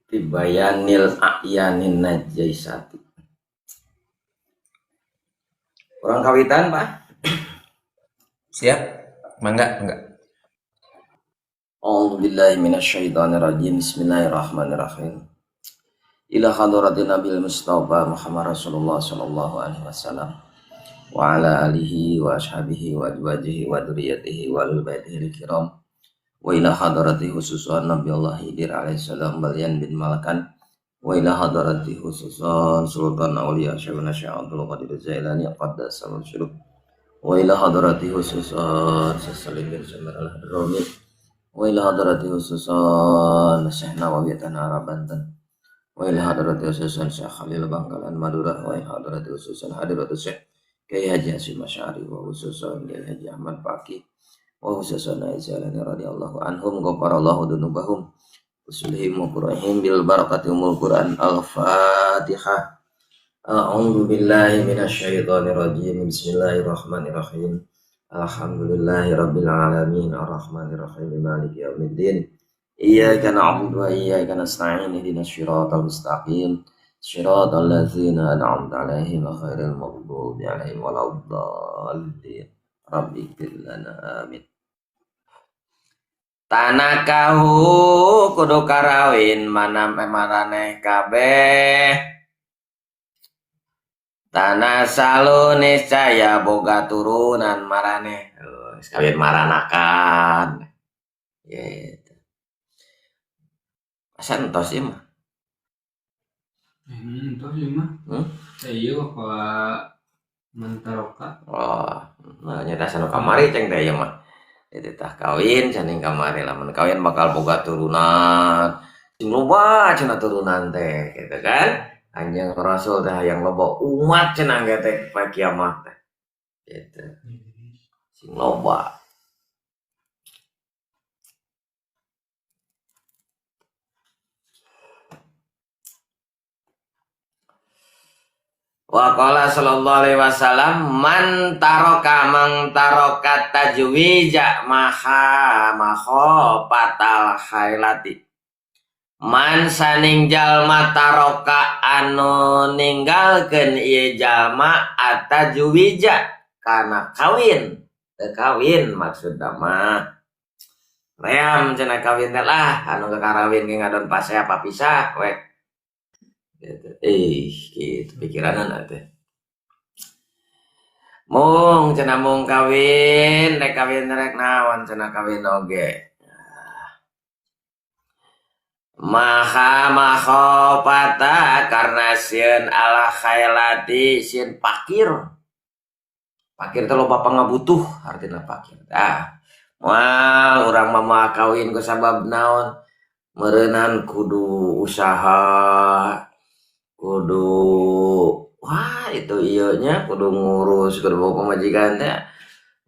Bibayanil a'yanin najaisati. Orang kawitan, Pak. Siap? Mangga, enggak. A'udzubillahi minasyaitonirrajim. Bismillahirrahmanirrahim. Ila hadratin Nabil Mustafa Muhammad Rasulullah sallallahu alaihi wasallam wa ala alihi wa ashabihi wa azwajihi wa dzurriyyatihi wa ahli baitihi kiram wa ila hadrati khususan Nabi Allah Hidir alaihi salam Balian bin Malakan wa ila hadrati khususan Sultan Auliya Syaikhuna Syekh Abdul Qadir Zailani qaddasallahu syuruk wa ila hadrati khususan Salim bin Samir al-Hadrami wa ila hadrati khususan Syekh Nawawi Tanara Banten wa ila hadrati khususan Syekh Khalil Bangkalan Madura wa ila hadrati khususan hadratus Syekh Kiai Haji Hasyim Asy'ari wa khususan Kiai Haji Ahmad Faqih wa khususan Aizalani radhiyallahu anhum ghafarallahu dzunubahum usulihim wa qur'ihim bil barakati umul Qur'an al-Fatihah. A'udzu billahi minasyaitonir rajim. Bismillahirrahmanirrahim. Alhamdulillahirabbil alamin arrahmanir rahim maliki yaumiddin. Iyyaka na'budu wa iyyaka nasta'in ihdinas siratal mustaqim siratal ladzina an'amta 'alaihim ghairil maghdubi 'alaihim waladdallin. Rabbighfir lana amin. Tanakahu kudu karawin maraneh kabeh. Tanah salu niscaya boga turunan maraneh. Sekalian maranakan. Gitu. Masa entos ieu mah? Entos ieu mah. Ieu apa mentaroka. Oh, nah nyata sanu kamari ceng teh ieu mah. Itu tah kawin cenah kamari lamun kawin bakal boga turunan. Sing loba cenah turunan teh, gitu kan? Anjing Rasul teh yang loba umat cenah ge teh poe kiamat teh. Gitu. Sing loba. Wa qala sallallahu alaihi wasallam man taraka mang tarokat tajwija maha patal khailati. Man saning jalma taroka anu ninggalkeun ieu jalma atajwija kana kawin. Teu kawin maksudna mah. Ream cenah kawin teh lah anu karawin ge ngadon pasea papisah we. Gitu. Gitu pikiranna teh. Mung cenah mung kawin, rek kawin rek naon cenah kawin oge. Maha makhofata karena sieun ala khailati sieun pakir. Pakir teh loba pangabutuh artina pakir. Moal urang mah kawin ku sabab naon? Meureunan kudu usaha, kudu wah itu ieu nya kudu ngurus kudu bawa pamajikan teh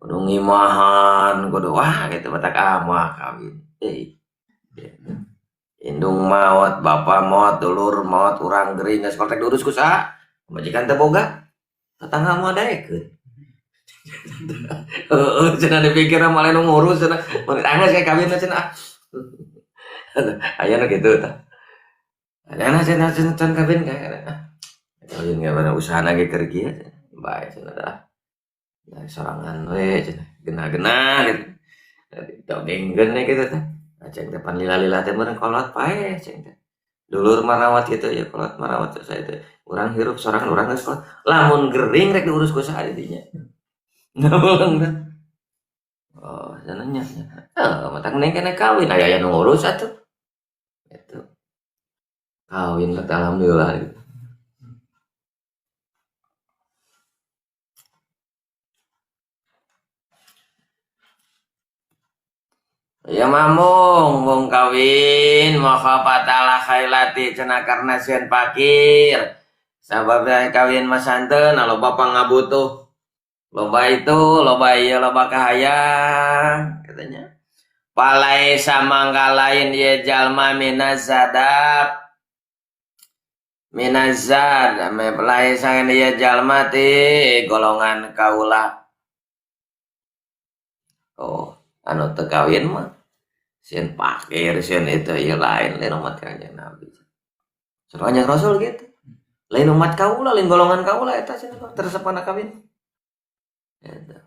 kudu ngimahan kudu wah gitu batak mah kawin indung maot bapa maot dulur maot urang gering geus kontak diurus ku saha pamajikan teh boga tetangga mah daekeun heueuh cenah dipikir mah lain ngurus cenah mun angges kayak kawin cenah aya nu kitu tah ana cenah kawin kayak kawin ge mana usaha lagi keur kieu bae cenah tah. Dari sorangan we cenah genah-genah gitu. Dongengkeun we kitu tah. Ceng teh pan lila-lila teh meureun kolot pae ceng teh. Dulur marawat kitu ya kolot marawat saya teh. Urang hirup sorangan urang geus kolot. Lamun gering rek diurus ku saha di dinya. Naon tah. Oh, cenah nya. Matak neng kene kawin aya nu ngurus atuh. Gitu. Kawin teh alhamdulillah gitu. Ya mamung mung kawin makhafatalah khailati cenah karna sieun pakir sababna kawin mah santeun loba pangabutuh loba itu loba ieu loba kahayang katanya palai samangka lain ieu jalma minazadab minazad palai sangan ieu jalma ti golongan kaula. Oh anu teu kawin mah sieun pakir sieun itu ieu lain umat Kanjeng Nabi Soalnya Rasul gitu. Lain umat kaula, lain golongan kaula eta cenah teresepana kawin. Eta.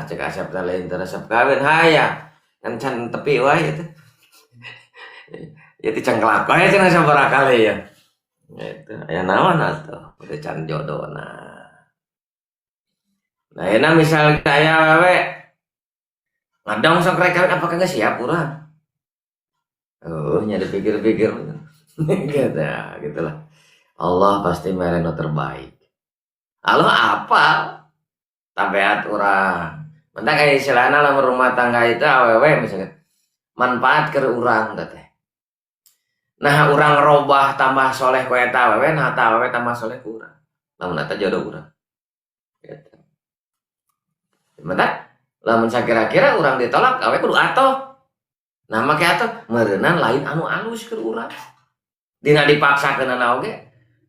Cek asap lain teresep kawin hayang. Kan can tepi wae eta. Ya dicengkelak wae cenah sabaraha kali ya. Itu aya naon atuh, udah can jodohna. Nah, enak misal saya wewe ngadong sok rek kawin apakah nggak siap urang? Oh, nyari pikir-pikir gitu ya, gitulah. Allah pasti mereno terbaik. Allah apa? Tabiat orang. Mentang kayak istilahnya lah rumah tangga itu awewe misalnya manfaat ke urang teh. Nah, urang robah tambah soleh ku eta awewe, nah ta awewe tambah soleh ku urang. Lamun eta jodoh urang. Gitu. Mentang lamun sakira-kira urang ditolak awewe kudu atoh. Nah make atuh meureunnan lain anu alus keur urang. Dina dipaksakeun oge.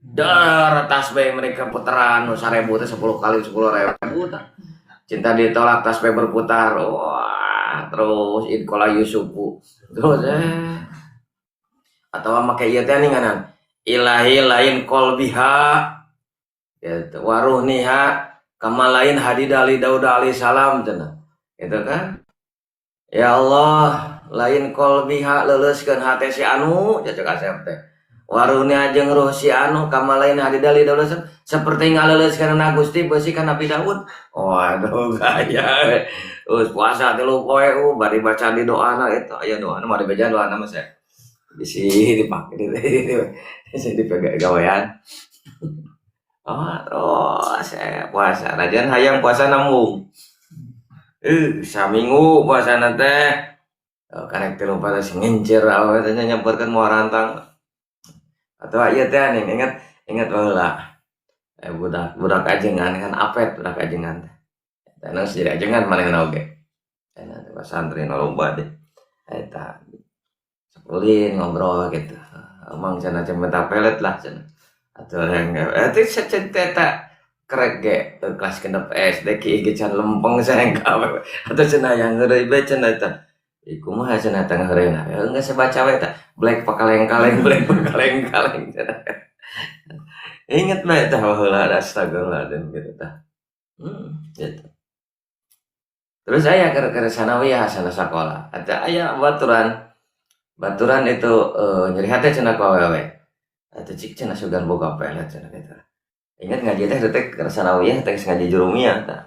Dar tasbih mereka putaran 1000 teh 10 kali 10.000 tah. Cinta ditolak tasbih berputar. Wah, terus idkola yusufu. Terus atau make ieu teh ninganan ilahi lain qalbiha gitu waruhniha kama lain hadidali Daud alaihi salam cenah. Gitu kan? Ya Allah, lain qalbiha leuleuskeun hate si anu cacok asep teh. Waruhnya jeung ruh si anu kama lain hadidali Daud seperti ngaleuleuskeun Gusti beusi ka Nabi Daud. Waduh gaya. Terus puasa 3 poe bari baca di doana eta aya doana mah dibaca doana mah saya. Bisi dipake di dipegang gawean. Oh, terus puasa. Rajan hayang puasa nambung. Saminggu puasana teh karek 3 pada ngencir awe teh nyamperkeun moal rantang. Atau ieu teh ingat baheula. Budak ajengan kan apet budak ajengan teh. Eta jadi ajengan manehna oge. Eta teh santri lomba deh. Eta sepulin ngobrol gitu. Emang cenah cemeta pelet lah cenah. Atuh yang eta ceceta kerek ge kelas genep SD ki can lempeng saya gawe atau cenah yang heureuy bae cenah eta iku mah cenah tengah heureuy geus baca we eta black pakaleng-kaleng black pakaleng-kaleng cenah inget bae tah heula astagfirullah dan gitu tah gitu terus aya keur sanawiyah sana sekolah ada aya baturan itu nyeri hate cenah ku awewe atuh cik cenah sugan boga pelet cenah gitu. Ingat ngaji teh detek sanawiyah teh ngaji jurumiyah tah.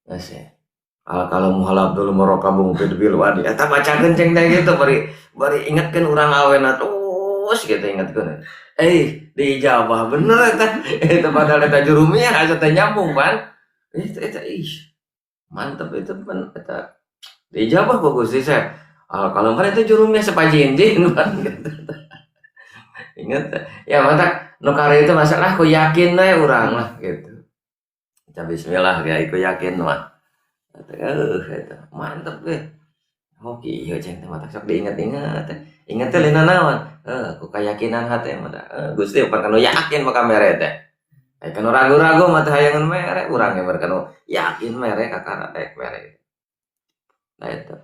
Geus ya. Kalau muhalab dulu merokabung bil wadi. Eta bacakeun ceng teh gitu bari ingetkeun urang awena terus gitu ingetkeun. Diijabah bener eta. Eta padahal eta jurumiyah asa teh nyambung kan. Eta mantep itu pan eta. Diijabah ku Gusti saya. Kalau kan itu jurumiyah sepajin-jin kan gitu. Ingat ya mantap nu kare itu masalah ku yakin we urang lah gitu. Kita bismillah ya iku yakin mah. Eta mantep we. Hoki ieu ceng teh mata sok diinget-inget. Inget teh lina naon? Ku keyakinan hate mah Gusti pan kanu yakin maka mere teh. Kanu ragu-ragu mah teh hayangan mere urang yang kanu yakin mere kakara dek mere. Nah itu.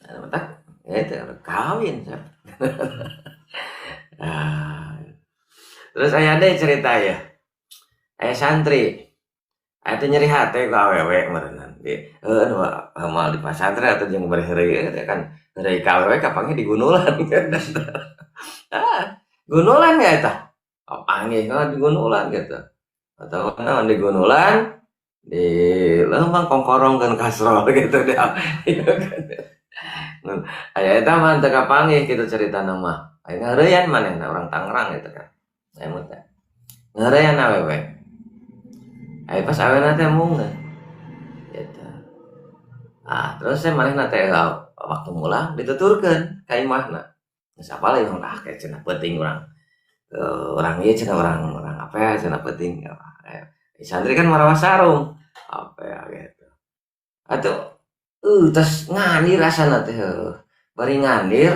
Nah, mantap. Itu kawin terus saya ada cerita ya santri itu nyeri hati ke awewe meureunnan di amal di pasantren atau jeung bari heureuy kan heureuy ka awewe kapangnya di Gunulan Gunulan ya eta panggih di Gunulan gitu atau naon di Gunulan di leumpang kongkorongkeun kasro gitu dia aya eta mah teu kapanggih kitu cerita nama. Aya ngeureyan manehna orang Tangerang gitu kan. Aya mah teh. Ngeureyan awewe. Aya pas awena teh munggeun. Gitu. Terus manehna teh waktu mulang dituturkeun ka imahna. Geus apal ieu mah kayak cenah penting urang. Urang ieu cenah urang apa ya cenah penting. Santri kan marawas sarung. Apa ya gitu. Atuh terus ngalir rasana teh bari ngalir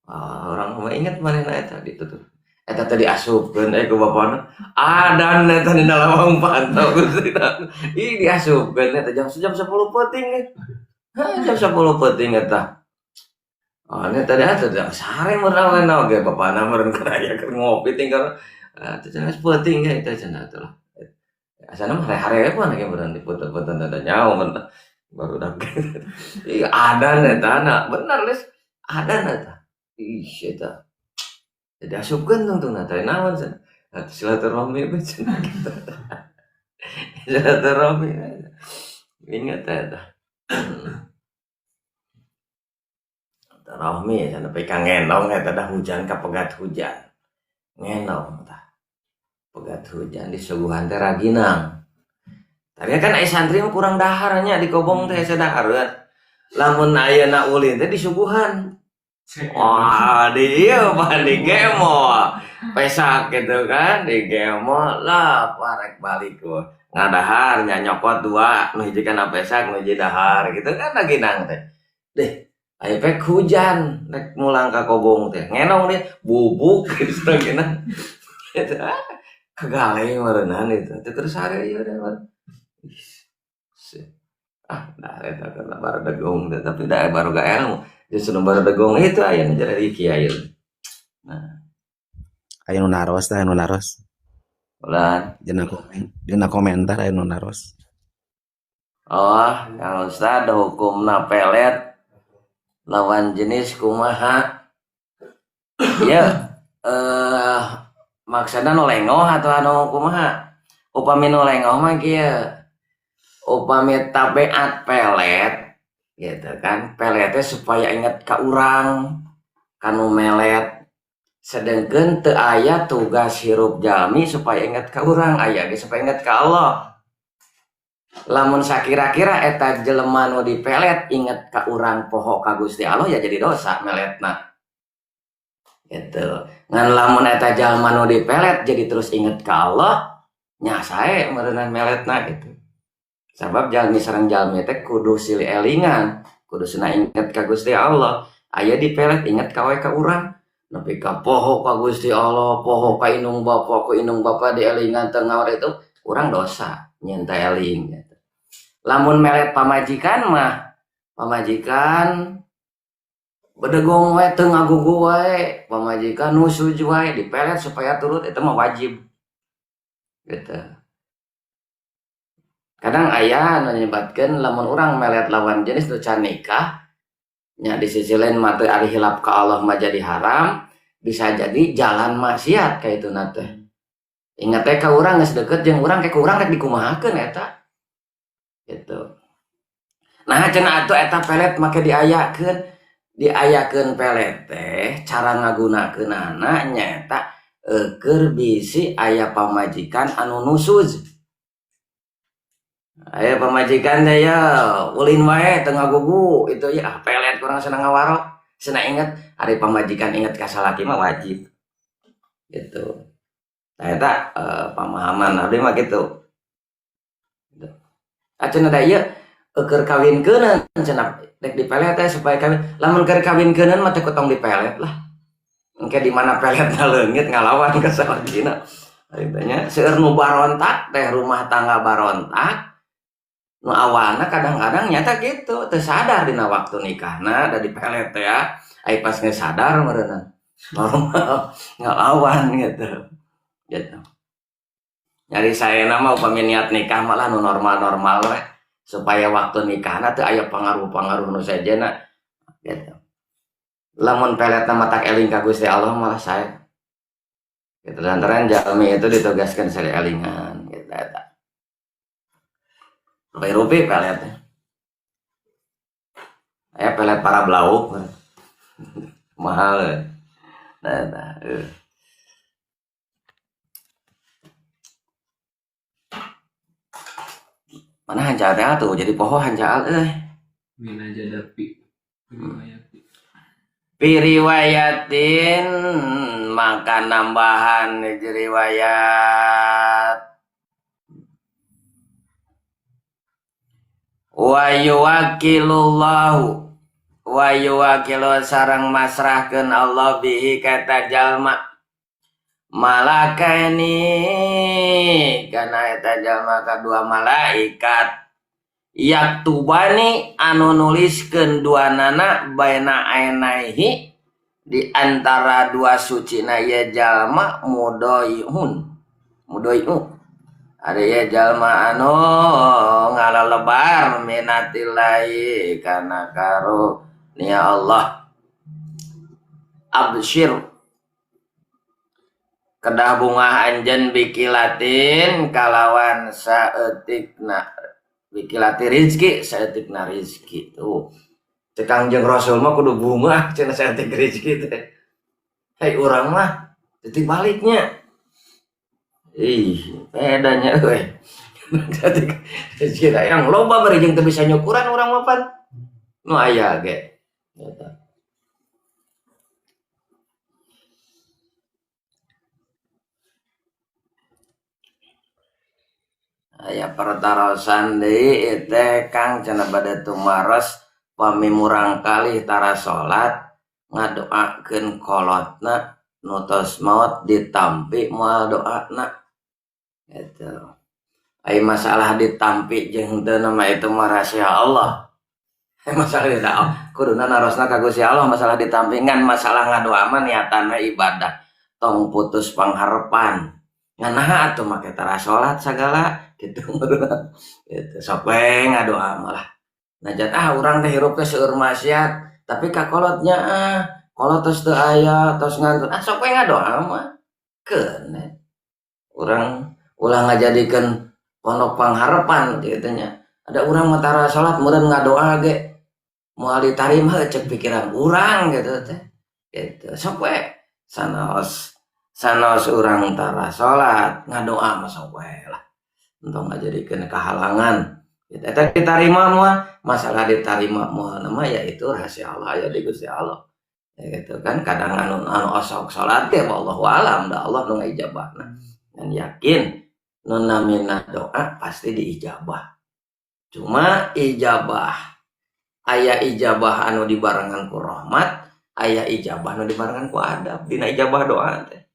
orang mah inget manehna eta ditutup eta teh diasupkeun ku bapana adan eta dina lawang pantau Gusti ih diasupkeun eta jam 10 peuting Jam 10 penting eta. Oh, ini tadi ada sare meureun oge bapana meureun karaya keur ngopi tinggal teh cenah penting ge teh cenah atuh lah. Asana mah hare-hare mah ge meureun diputer-puter teh nyaho baru dak. Iya adan eta na, bener les. Adan eta. Ih eta. Jadi asupkeun tungtungna teh naon cenah. Silaturahmi we cenah kitu. Silaturahmi. Ingat eta. Rahmi cenah pe ka ngenong eta dah hujan ka pegat hujan. Ngenong tah. Pegat hujan disuguhan teh raginang. Tadi kan aya santri mah kurang daharnya di kobong teh asa dahareun. Lamun ayeuna ulin teh disuguhan. Wah, dia mah di gemo. Pesak gitu kan, di gemo lah parek balik gua. Ngadahar nya nyokot dua, nu hiji kana pesak, nu hiji dahar gitu kan raginang teh. Deh aya pek hujan rek mulang ka kobong teh ngenong deh bubuk gitu gina eta kegale meureunana itu terus sare ieu deh nah eta kan baru degong tapi da baru ga ilmu justru baru degong itu aya nu jadi kieu nah Aya nu naros tah, anu naros. ulah Dina komentar aya nu naros. oh yang ustad hukumna pelet lawan jenis kumaha ya maksudna nu lengoh atau anu kumaha upami nu lengoh mah kieu upami tabeat pelet gitu kan peletnya supaya inget ka urang kanu melet sedengkeun teu aya tugas hirup jalmi supaya inget ka urang aya ge supaya inget ka Allah. Lamun sakira-kira eta jelema nu dipelet inget ka urang poho ka Gusti Allah ya jadi dosa meletna. Gitu. Ngan lamun eta jalma nu dipelet jadi terus inget ka Allah nya sae meureunna meletna gitu. Sabab jalmi sareng jalmi teh kudu silih elingan, kudu cenah inget ka Gusti Allah. Aya dipelet inget ka we ka urang. Nepi ka poho ka Gusti Allah, poho ka inung bapa, ku inung bapa dielingan teu ngawur itu urang dosa nyen teh eling gitu. Lamun melet pamajikan mah pamajikan bedegong we teu ngagugu wae pamajikan nusuj wae dipelet supaya turut itu mah wajib gitu. Kadang aya anu nyebatkeun lamun urang melet lawan jenis nu can nikah nya di sisi lain mah teu ari hilap ka Allah mah jadi haram bisa jadi jalan maksiat ka itu teh. Ingat teh ka urang geus deukeut jeung urang ke urang rek dikumahakeun eta gitu. Nah cenah atuh eta pelet make diayakeun pelet teh cara ngagunakeunana nyaeta keur bisi aya pamajikan anu nusuz. Aya pamajikan teh ya ulin wae teu ngagugu itu ya pelet kurang senang ngawarok. Cenah inget ari pamajikan inget ka salaki mah wajib. Gitu. Nah eta pemahaman abdi mah gitu. Cenah da ieu keur kawinkeun cenah dek dipelet teh supaya kawin lamun keur kawinkeun mah teh kutong dipelet lah engke di mana peletna leungit ngalawan ka salakina aritanya seueur nu barontak teh rumah tangga barontak nu awalna kadang-kadang nyata gitu teu sadar dina waktu nikahna da dipelet teh ya ai pas geus sadar meureunna normal ngalawan gitu nyari saya nama upami niat nikah malah nu normal-normal we supaya waktu nikahna teu aya pangaruh-pangaruh nu sajena gitu. Lamun peletna mah tak eling ka Gusti Allah malah sae. Gitu lantaran jalmi itu ditugaskeun sari elingan gitu eta. Rupi-rupi peletnya. Aya pelet para blauk. Mahal. Nah. Mana hancal teh atuh jadi poho hancal Min aja dapi. Piriwayatin maka nambahan riwayat wa yuwakilu sareng masrahkeun Allah bihi kata jalma malakaini kana eta jalma kadua malaikat yaktubani anu nuliskeun duanana baina ainaihi di antara dua sucina ya jalma mudoiu ada ya jalma anu ngalalebar minatillahi kana karunia Allah absyir kedah bunga anjen bikilatin kalawan saeutikna bikilati rizki saeutikna rizki tuh cekang jeung Rasul mah kudu bunga cenah saeutik rizki teh hei urang mah teu baliknya bedanya euy saeutik rizki yang loba bari jeung teu bisa nyukuran urang mah pan nu aya ge eta. Aya pertarosan deui teh Kang cenah bade tumaros pami murang kalih tara salat ngadoakeun kolotna nu tos maot ditampi moal doana gitu. Ai masalah ditampi jeung teu nama itu mah rahasia Allah. Masalah itu kuduna narosna ka Gusti Allah masalah ditampi ngan masalah ngadoa mah niatanna ibadah tong putus pangharepan. Nganaha atuh make tara salat sagala gitu gitu sok we ngadoa malah najat urang teh hirup teh seueur maksiat tapi ka kolotnya kolot tos teu aya tos ngantun sok we ngadoa mah keun urang ulah ngajadikeun pondok pangharepan kitu nya ada urang mah tara salat meureun ngadoa ge moal ditarima cek pikiran urang gitu teh gitu sok we sanos urang tara salat ngadoa mah sok we lah entong ngajadikeun kehalangan eta ditarima mah masalah ditarima mah nama ya itu rahasia Allah ya di Gusti Allah ya gitu kan kadang anu osok salat teh wallahu alam da Allah nu ngijabahna dan yakin nu namina doa pasti diijabah cuma ijabah aya ijabah anu dibarengan ku rahmat aya ijabah anu dibarengan ku adab dina ijabah doa teh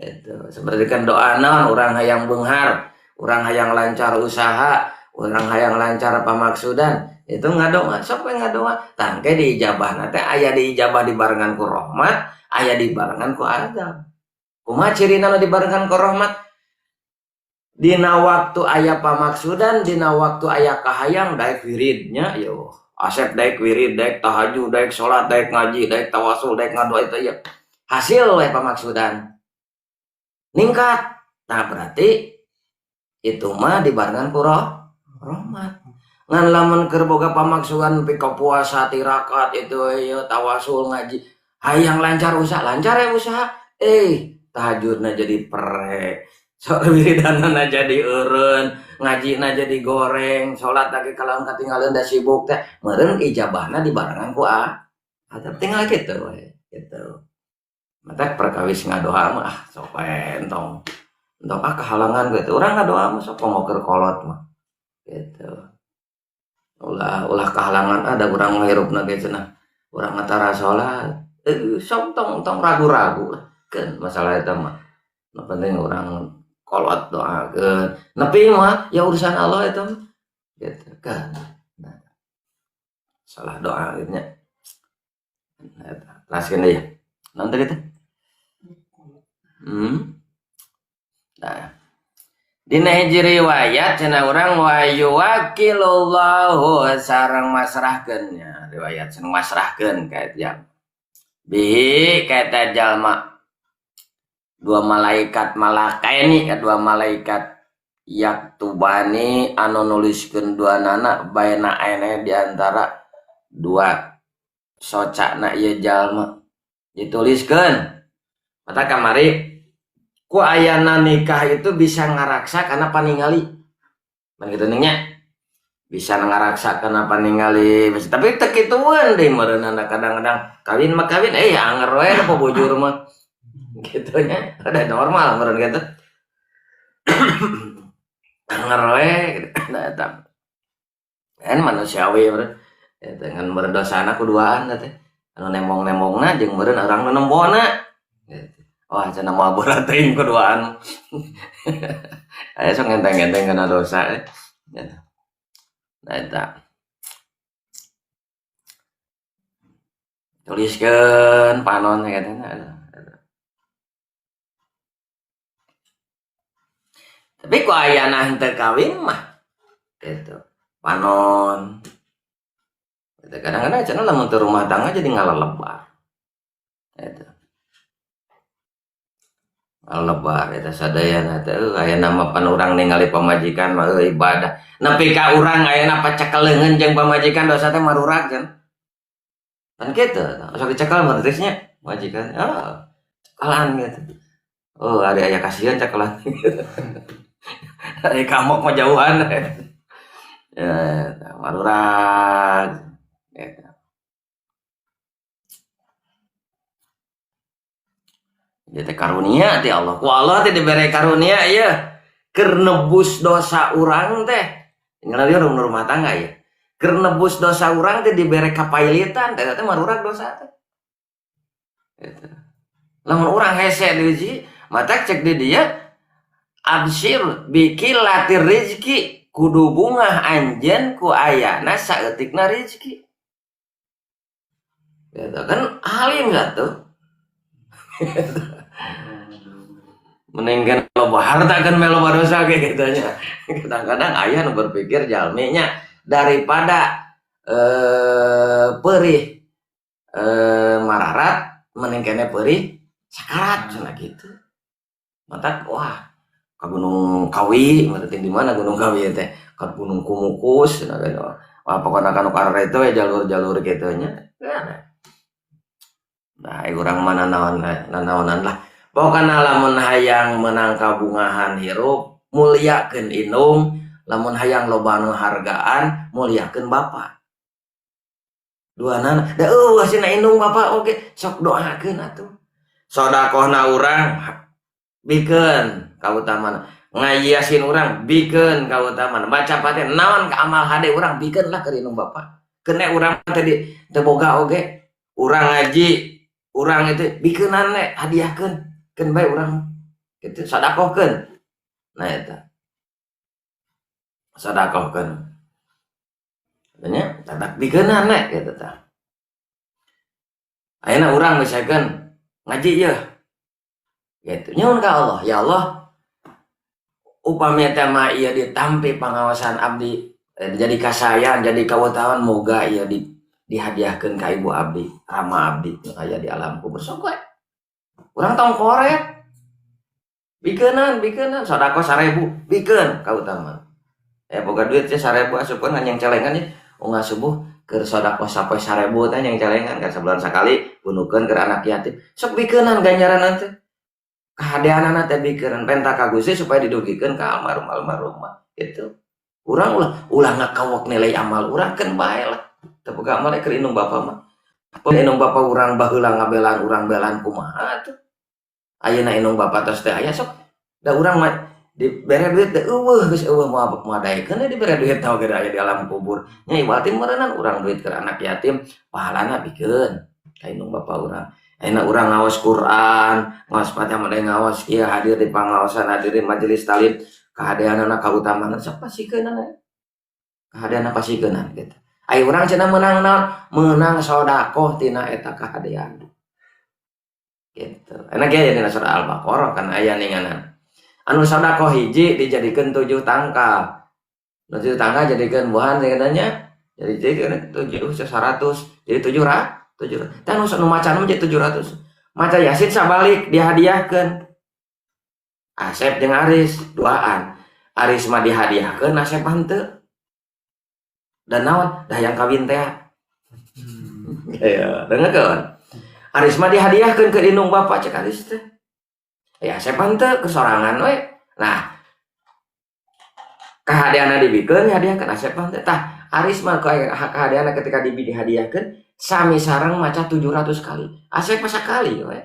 itu seperti kan doa naon urang hayang beunghar urang hayang lancar usaha urang hayang lancar pamaksudan itu ngadoa sok we ngadoa tangke diijabahna teh aya diijabah dibarengan ku rahmat aya dibarengan ku adab kumaha cirina nu dibarengan ku rahmat dina waktu aya pamaksudan dina waktu aya kahayang daek wiridnya yo asep daek wirid daek tahajud daek salat daek ngaji daek tawasul daek ngadoa itu ya hasil we pamaksudan ningkat nah berarti itu mah dibarengan ku rahmat ngan lamun keur boga pamaksudan pika puasa tirakat itu ya tawasul ngaji hayang lancar usaha lancar ya usaha tahajudna jadi perek wiridana jadi eureun ngajina jadi goreng salat lagi kalawan katinggalan da sibuk teh meureun ijabahna dibarengan ku adab tinggal kitu we gitu mata perkawis ngadoa mah sok we entong kehalangan gitu urang ngadoa mah sok ngoker kolot mah gitu ulah kehalangan ada urang ngahirupna ge cenah urang antara salat sok tong ragu-ragu lah keun masalah eta mah nu penting urang kolot doakeun nepi mah ya urusan Allah eta mah gitu kan nah, salah doa gitu nya eta teraskeun deui naon teh kitu nah dina hiji riwayat cenah urang wa yuwakilullahu sareng masrahkeunnya riwayat sareng masrahkeun ka eta bihi ka eta jalma dua malaikat malakaini dua malaikat yaktubani anu nuliskeun duanana baina aine di antara dua socana ieu jalma dituliskeun mata kamari ku ayana nikah itu bisa ngaraksa karena paningali man kitu nya bisa ngaraksa karena paningali tapi teu kitueun deui meureunana kadang-kadang kawin mah kawin anger we apa bojur mah gitu nya ada normal meureun kitu anger we eta kan manusiawi meureun eta ngan meureun dosana kuduaan teh anu nembong-nembongna jeung meureun urang nu nembona gitu. Wah cenah moal berat teuing kuduaan aya sok ngenteng-ngenteng kana dosa Nah eta tuliskeun panon katanya. Tapi ku ayana henteu kawin mah gitu. Panon. Gitu. Kadang-kadang cenah lamun teu rumah tangga jadi ngalelebar. Gitu. Ngalebar eta sadayana teh aya nama pan urang ningali pamajikan mah ibadah. Nepi ka urang ayeuna pacekeleungeun jeung pamajikan dosa teh marurag kan. Kan kitu, sok dicekel mah terusnya majikan. Ah, cekalan gitu. Oh, ada aya kasihan cekalan. Ari kamok mah jauhan. Ya, marurag. Gitu. Jadi karunia ti Allah. Ku Allah teh dibere karunia ieu keur nebus dosa urang teh. Ngalari rumah tangga ya. Keur nebus dosa urang teh dibere kapailitan teh marurag dosa teh. Gitu. Lamun urang hese di hiji, mata cek di dia absyir bikilatir rezeki kudu bungah anjeun ku ayana saeutikna rezeki. Gitu kan alim gak tuh? Meninggal loba harta kan meloba dosa kayak gitunya. Kadang-kadang ayah nu berpikir jalminya daripada perih mararat meningkene perih sakarat cenah gitu. Mantap wah ka Gunung Kawi, berarti di mana Gunung Kawi teh? Ka Gunung Kumukus cenah kan. Wah pokona kanu kareto ya jalur-jalur gitunya. Nah, urang mana naonan lah. Pokoknya lamun hayang menang kabungahan hirup muliakeun indung, lamun hayang loba nu hargaan muliakeun bapa. Duanana da cenah indung bapa oge sok doakeun atuh. Sedekahna urang bikeun kautamaan, ngayiasin urang bikeun kautamaan, baca Fatihah naon ka amal hade urang bikeun lah keur indung bapa. Kene urang tadi teu boga oge urang ngaji, urang itu bikeunan we hadiahkeun. Keun bae urang kitu sedekahkeun. Nah eta. Sedekahkeun. Nya tadak bikeunan we kitu tah. Ayeuna urang misalkan ngaji yeuh. Gitu. Nyuhun ka Allah, ya Allah. Upami teh mah ieu ditampi pangawasan abdi jadi kasayan, jadi kawotawan moga ieu dihadiahkeun ka ibu abdi, rama abdi nu aya di alam kubur sok we. Urang tong korek bikeunan sedekah 1000 bikeun kautamaan boga duit teh 1000 asupkeun nyang celengan ya unggal subuh keur sedekah sapoe 1000 teh nyang celengan ka sabulan sakali bunukeun keur anak yatim sok bikeunan ganjaran teh kahadeanana teh bikeunan penta ka Gusti supaya didugikeun ka almarhum gitu. Urang ulah ngakawok nilai amal urang keun bae lah teu boga amal keur indung bapa mah. Indung bapa urang baheula ngabelaan urang belaan kumaha tuh. Ayeuna indung bapa tos teh aya sok da urang mah dibere duit teh geus eueuh moal daekeun dibere duit teh oge aya di alam kubur. Nya ibatin meureunnan urang duit keur anak yatim pahalana bikeun ka indung bapa urang. Ayeuna urang ngaos Quran, ngaos Fatihah made ngaos kieu hadir di pangaosan hadir di majelis talim kahadeanana kautamanan sok pasikeunana. Kahadeanana pasikeunana gitu. Ai urang cenah menang naon? Menang sedekah tina eta kahadean. Gitu. Enak ya dina surah Al-Baqarah kan aya ninganan. Anu sedekah hiji dijadikeun 7 tangkal. 7 tangkal jadikeun buahan katanya. Jadi 7 100. Jadi 700. Tah nu macan jadi 700. Maca Yasin sabalik dihadiahkeun. Asep jeung Aris duaan. Aris mah dihadiahkeun, Asep henteu. Dan naon? Dah yang kawin teh. Ya, dengekeun. Aris mah dihadiahkeun ke indung bapa cek Aris teh. Ya Asep henteu kesorangan we. Nah, kahadeanna dibikeun hadiahkeun Asep henteu. Tah, Aris mah kahadeanna ketika dihadiahkeun sami sareng maca 700 kali. Asep mah sakali we.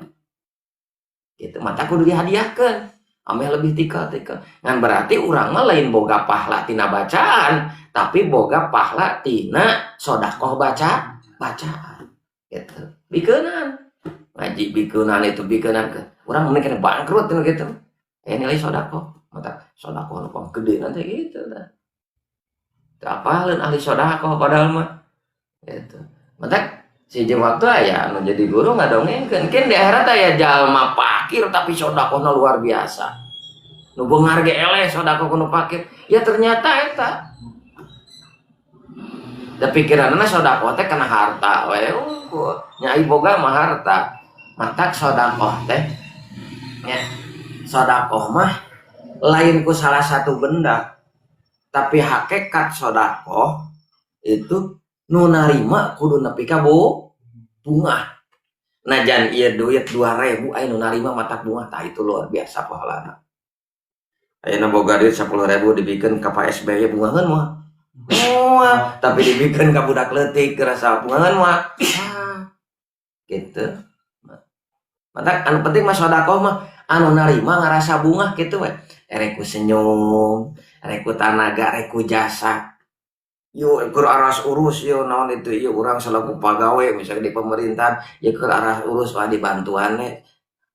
Gitu, mata kudu dihadiahkeun. Ameh lebih tikel-tikel. Ngan berarti urang mah lain boga pahala tina bacaan, tapi boga pahala tina sedekah bacaan. Gitu. Bikeunan. Ngaji bikeunan itu bikeunan ke. Urang mending kena bangkrut gitu. Nilai sedekah. Mata sedekah nu gede nanti gitu dah. apalin ahli sodakoh padahal mah gitu. Mata si jeung waktu aya anu jadi guru ngadongengkeun kan di akhirat aya jalma fakir tapi sodakohna luar biasa. Nu beungar ge eleh sodakoh kudu fakir. Ya ternyata eta. Da pikiranna sodakoh teh kana harta we. Nyai boga mah harta. Matak sodakoh teh nya sodakoh mah lain ku salah satu benda. Tapi hakikat sodakoh itu nu narima kudu nepi ka bunga. Najan ieu duit 2.000 aya nu narima matak bunga tah itu luar biasa pahalana. Ayeuna boga duit 10.000 dibikeun ka Pak SBY bungaheun mah. Tapi dibikeun ka budak leutik kerasa bungaheun mah. Gitu. Matak anu penting mah sedekah mah anu narima ngarasa bunga kitu we. Erek ku senyum, erek ku tanaga, erek ku jasa. Yuk keur aras urus yuk naon itu ieu urang selaku pagawe misalnya di pemerintahan ya keur aras urus mah dibantuan we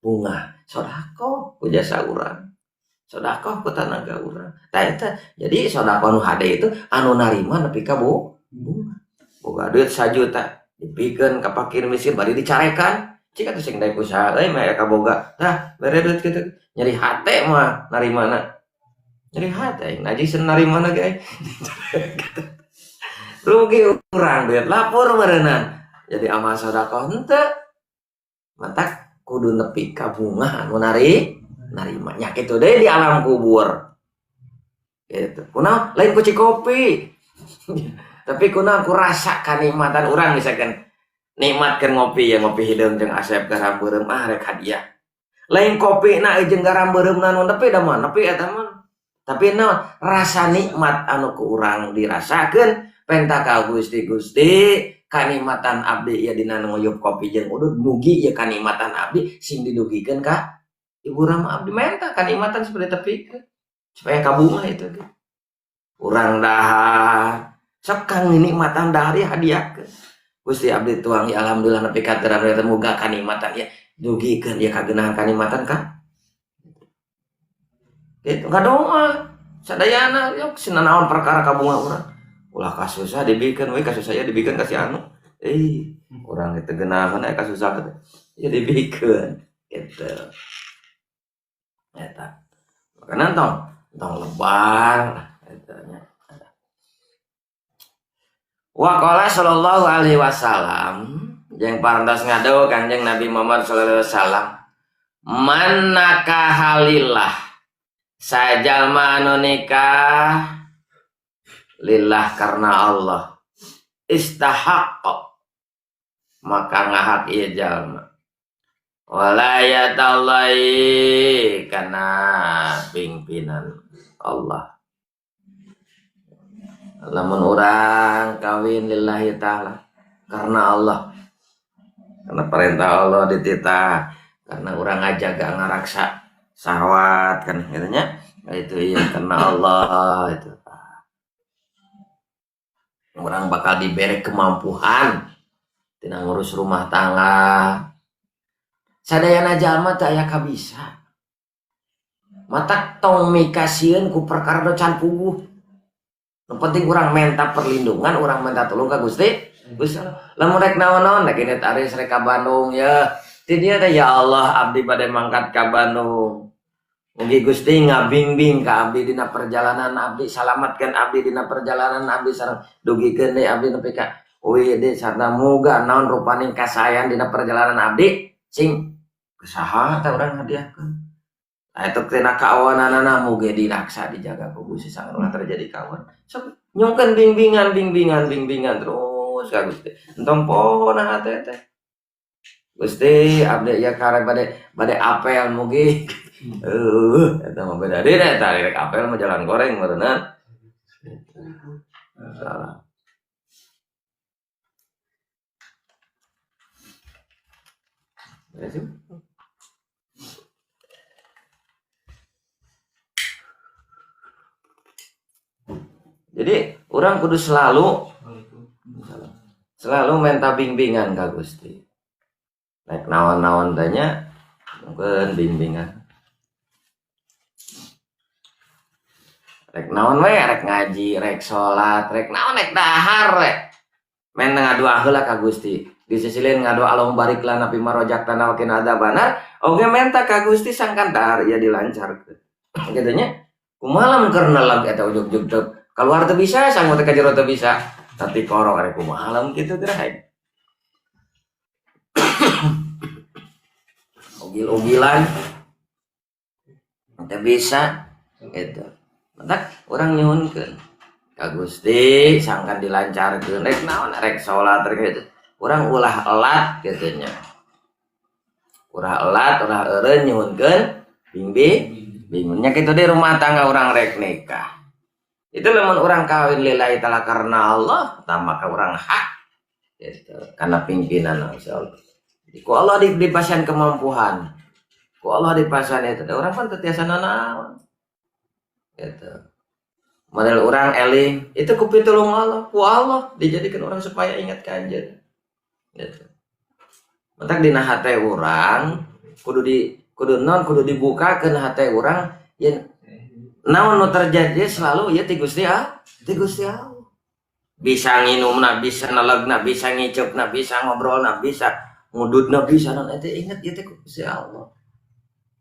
bunga. Sedekah ku jasa urang. Sedekah ku tanaga urang. Tah eta jadi sedekah nu hade itu anu narima nepi ka bunga. Boga duit 1 juta dipikeun ka fakir miskin bari dicarekan. Cik atuh sing daek usaha euy mah ka boga. Tah bere duit kitu. Nyeri hate mah narimana. Nyeri hate aing najis narimana ge. Rugi urang duit lapor meureunana. Jadi amal sedekah henteu. Matak kudu nepi ka bunga anu narima nya kitu deui di alam kubur. Gitu. Kunaon lain ku kopi. Tapi kunaon ku rasa kanikmatan urang misalkan nikmatkeun ngopi ya ngopi hideung jeung Asep garam beureum rek hadiah. Lain kopi na jeung garam beureumna nu nepi da mah nepi eta mah. Tapi naon rasa nikmat anu ku urang dirasakeun penta ka Gusti kanikmatan abdi ya dina nguyup kopi jeung udud mugi ya kanikmatan abdi sing didugikeun ka Ibu Rama abdi menta kanikmatan seperti tepikeun supaya kabunga itu gitu. Urang dahar sok kang nikmatan dahar ya hadiahkeun. Gusti abdi tuang ya alhamdulillah nepi ka terang eta muga kanikmatan ya dugikeun ya kageunaan kanikmatan ka. Gitu ngadoa sadayana yok sinanaon perkara kabunga urang. Ulah kasusah dibikeun we kasusah ya dibikeun ka si anu. Urang teh geunahan aya kasusah teh. Ya dibikeun gitu. Eta. Makana tong lebar eta nya. Wa qala sallallahu alaihi wasallam jeung parantos ngado Kanjeng Nabi Muhammad sallallahu alaihi wasallam man nakahalillah sajalma anu nikah lillah karena Allah istahaqqa maka ngahak ieu jalma walayatallahi kana pimpinan Allah. Lamun urang kawin lillahi ta'ala karena Allah, karena perintah Allah dititah, karena urang ngajaga ngaraksa syahwat kan katanya itu ya karena Allah itu urang bakal diberi kemampuan tina ngurus rumah tangga sadayana jalma teh aya kabisa matak tong mikasieun ku perkara can puguh. Nu penting urang minta perlindungan, urang minta tolong ka Gusti. Gusti lamun rek naon-naon da kene taris rek ka Bandung ya. Ti dieu teh ya Allah abdi bade mangkat ka Bandung. Mugi Gusti ngabingbing ka abdi dina perjalanan abdi, salamatkeun abdi dina perjalanan abdi sareng dugikeun deui abdi nepi ka we deui sarta muga naon rupaning kasayan dina perjalanan abdi sing kusaha teh urang hadiahkeun. Nah itu kena kawananana muge diraksa dijaga ku Gusti sangat ulah terjadi kawan. Sok nyongkeun bimbingan terus ka Gusti. Entong pohona teh teh. Gusti abdi ya karek bade apel mugi. Eta mah beda deui eta rek apel mah jalan goreng meureunna. Salah. Jadi orang kudu selalu minta bimbingan ka Gusti. Nek naon-naon tanya mungkin bimbingan. Rek naon we, rek ngaji, rek salat, rek naon rek dahar rek. Men ngadua heula ka Gusti. Di sisi lain ngadua Allahumma barik lana fi marojaqtana wa qina adzabannar. Oge menta ka Gusti sangkan dahar ieu dilancarkeun. Kitu nya. Kumaha lamun keur nelag eta ujug-ujug teu keluar teu bisa, sanggup teh ka jero teu bisa. Tapi korong arek kumaha lamun kitu geura. Ugil-ugilan teu bisa gitu. Mentak urang nyuhunkeun ka Gusti sangkan dilancarkeun rek naon rek salat rek gitu. Urang ulah elat kitu nya. Ulah elat, ulah eureun nyuhunkeun bingungnya kitu di rumah tangga urang rek nikah. Itu lamun urang kawin lillahi ta'ala karena Allah, maka urang hak gitu. Karena pimpinan insyaallah. Ku Allah dipasihan kemampuan. Ku Allah dipasihan itu. Orang kan tetiasa nanaon. Gitu. Model orang eling itu ku pitulung Allah. Ku Allah dijadikan orang supaya ingat kanjeng. Gitu. Mentak dina hate urang kudu dibukakeun hate urang yen naon nu terjadi selalu ya ti Gusti Allah. Bisa nginumna, bisa nelegna, bisa ngiceupna, bisa ngobrolna, bisa ngudutna, bisa non eta ingat ieu teh Gusti Allah.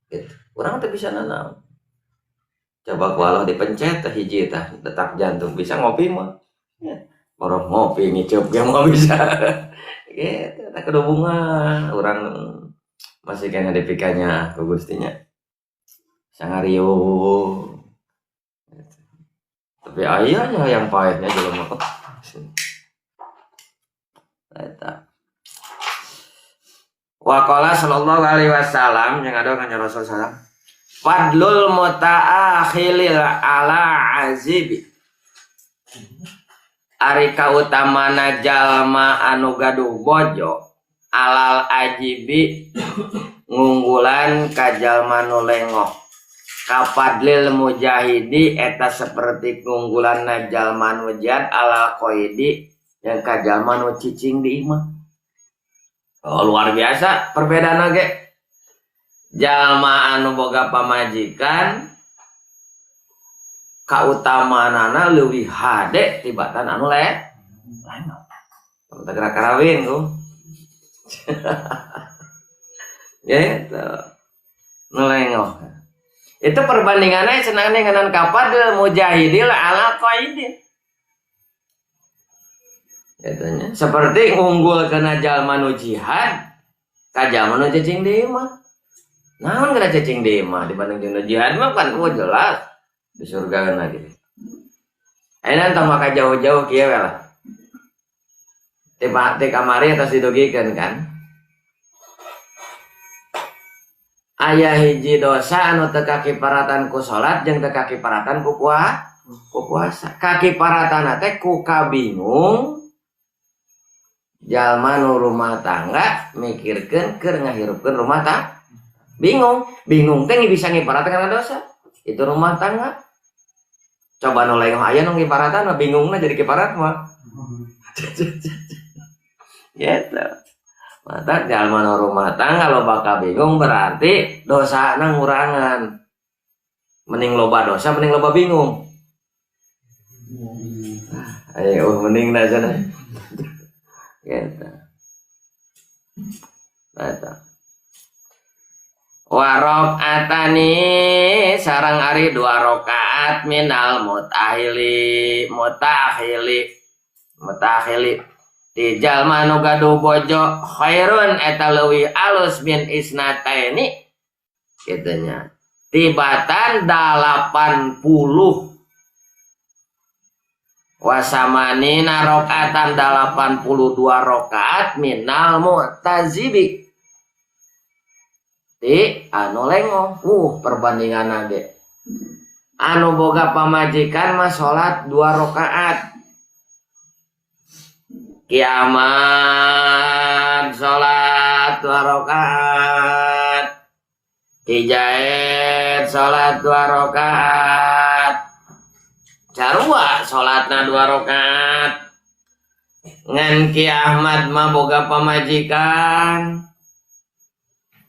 Gitu. Urang teh bisa nanaon. Coba ku Allah dipencet teh hiji tah detak jantung bisa ngopi mah. Ya. Orang ngopi ngiceup ge mah bisa. Gitu, tak kudu bunga urang masih kena dipikanya ku Gustinya. Sangario. Gitu. Tapi ayahnya yang pahitnya jelema kok. Eta. Wa qala sallallahu alaihi wasallam yang ada kan Rasul sallallahu fadlul mutaakhilil ala azibi. Ari kautamana jalma anu gaduh bojo alal ajibi ngunggulan ka jalma nu lengoh. Kapadlil mujahidi eta seperti keunggulan jalma nu jihad alal qaidi yang ka jalma nu cicing di imah. Oh, luar biasa perbedaan ge. Jalma anu boga pamajikan kautamanana leuwih hade tibatan anu lain. Teu gerak kawin ku. Gitu. Nu lengoh. Itu perbandingannya senang dengan kapadil mujahidil ala qaidin. Katanya seperti unggul kena jalma nu jihad ka jalma nu cicing di imah. Naon kena cicing di imah dibanding jeung jihad mah kan jelas di surga lagi. Ayeuna tong maka jauh-jauh kieu we lah. Ti kamari atas didogikeun kan. Aya hiji dosa anu teu kakiparatan ku salat jeung teu kakiparatan ku puasa. Kakiparatan teh ku kabingung jalma nu rumah tangga mikirkeun keur ngahirupkeun rumah tangga. Bingung teh bisa ngiparatan kana dosa. Itu rumah tangga. Coba nu lain aya nu ngiparatan mah bingungna jadi kiparat mah. Gitu. Mata jalma nu rumah tangga loba kabingung berarti dosana ngurangan. Mending loba dosa, mending loba bingung. Ayo mending na sana. Gitu. Eta. Wa atani sareng ari 2 rakaat minal mutakhili di jalma nu gaduh bojo khairun eta leuwih alus min isnataini kitu tibatan 80 wasamanina rakaatan 82 rakaat minal mu'tazibi di anu lengoh. Perbandingan ge anu boga pamajikan mah salat 2 rakaat kiamat salat 2 rakaat hijaet salat 2 rakaat carua salatna 2 rakaat ngan Ki Ahmad mah boga pamajikan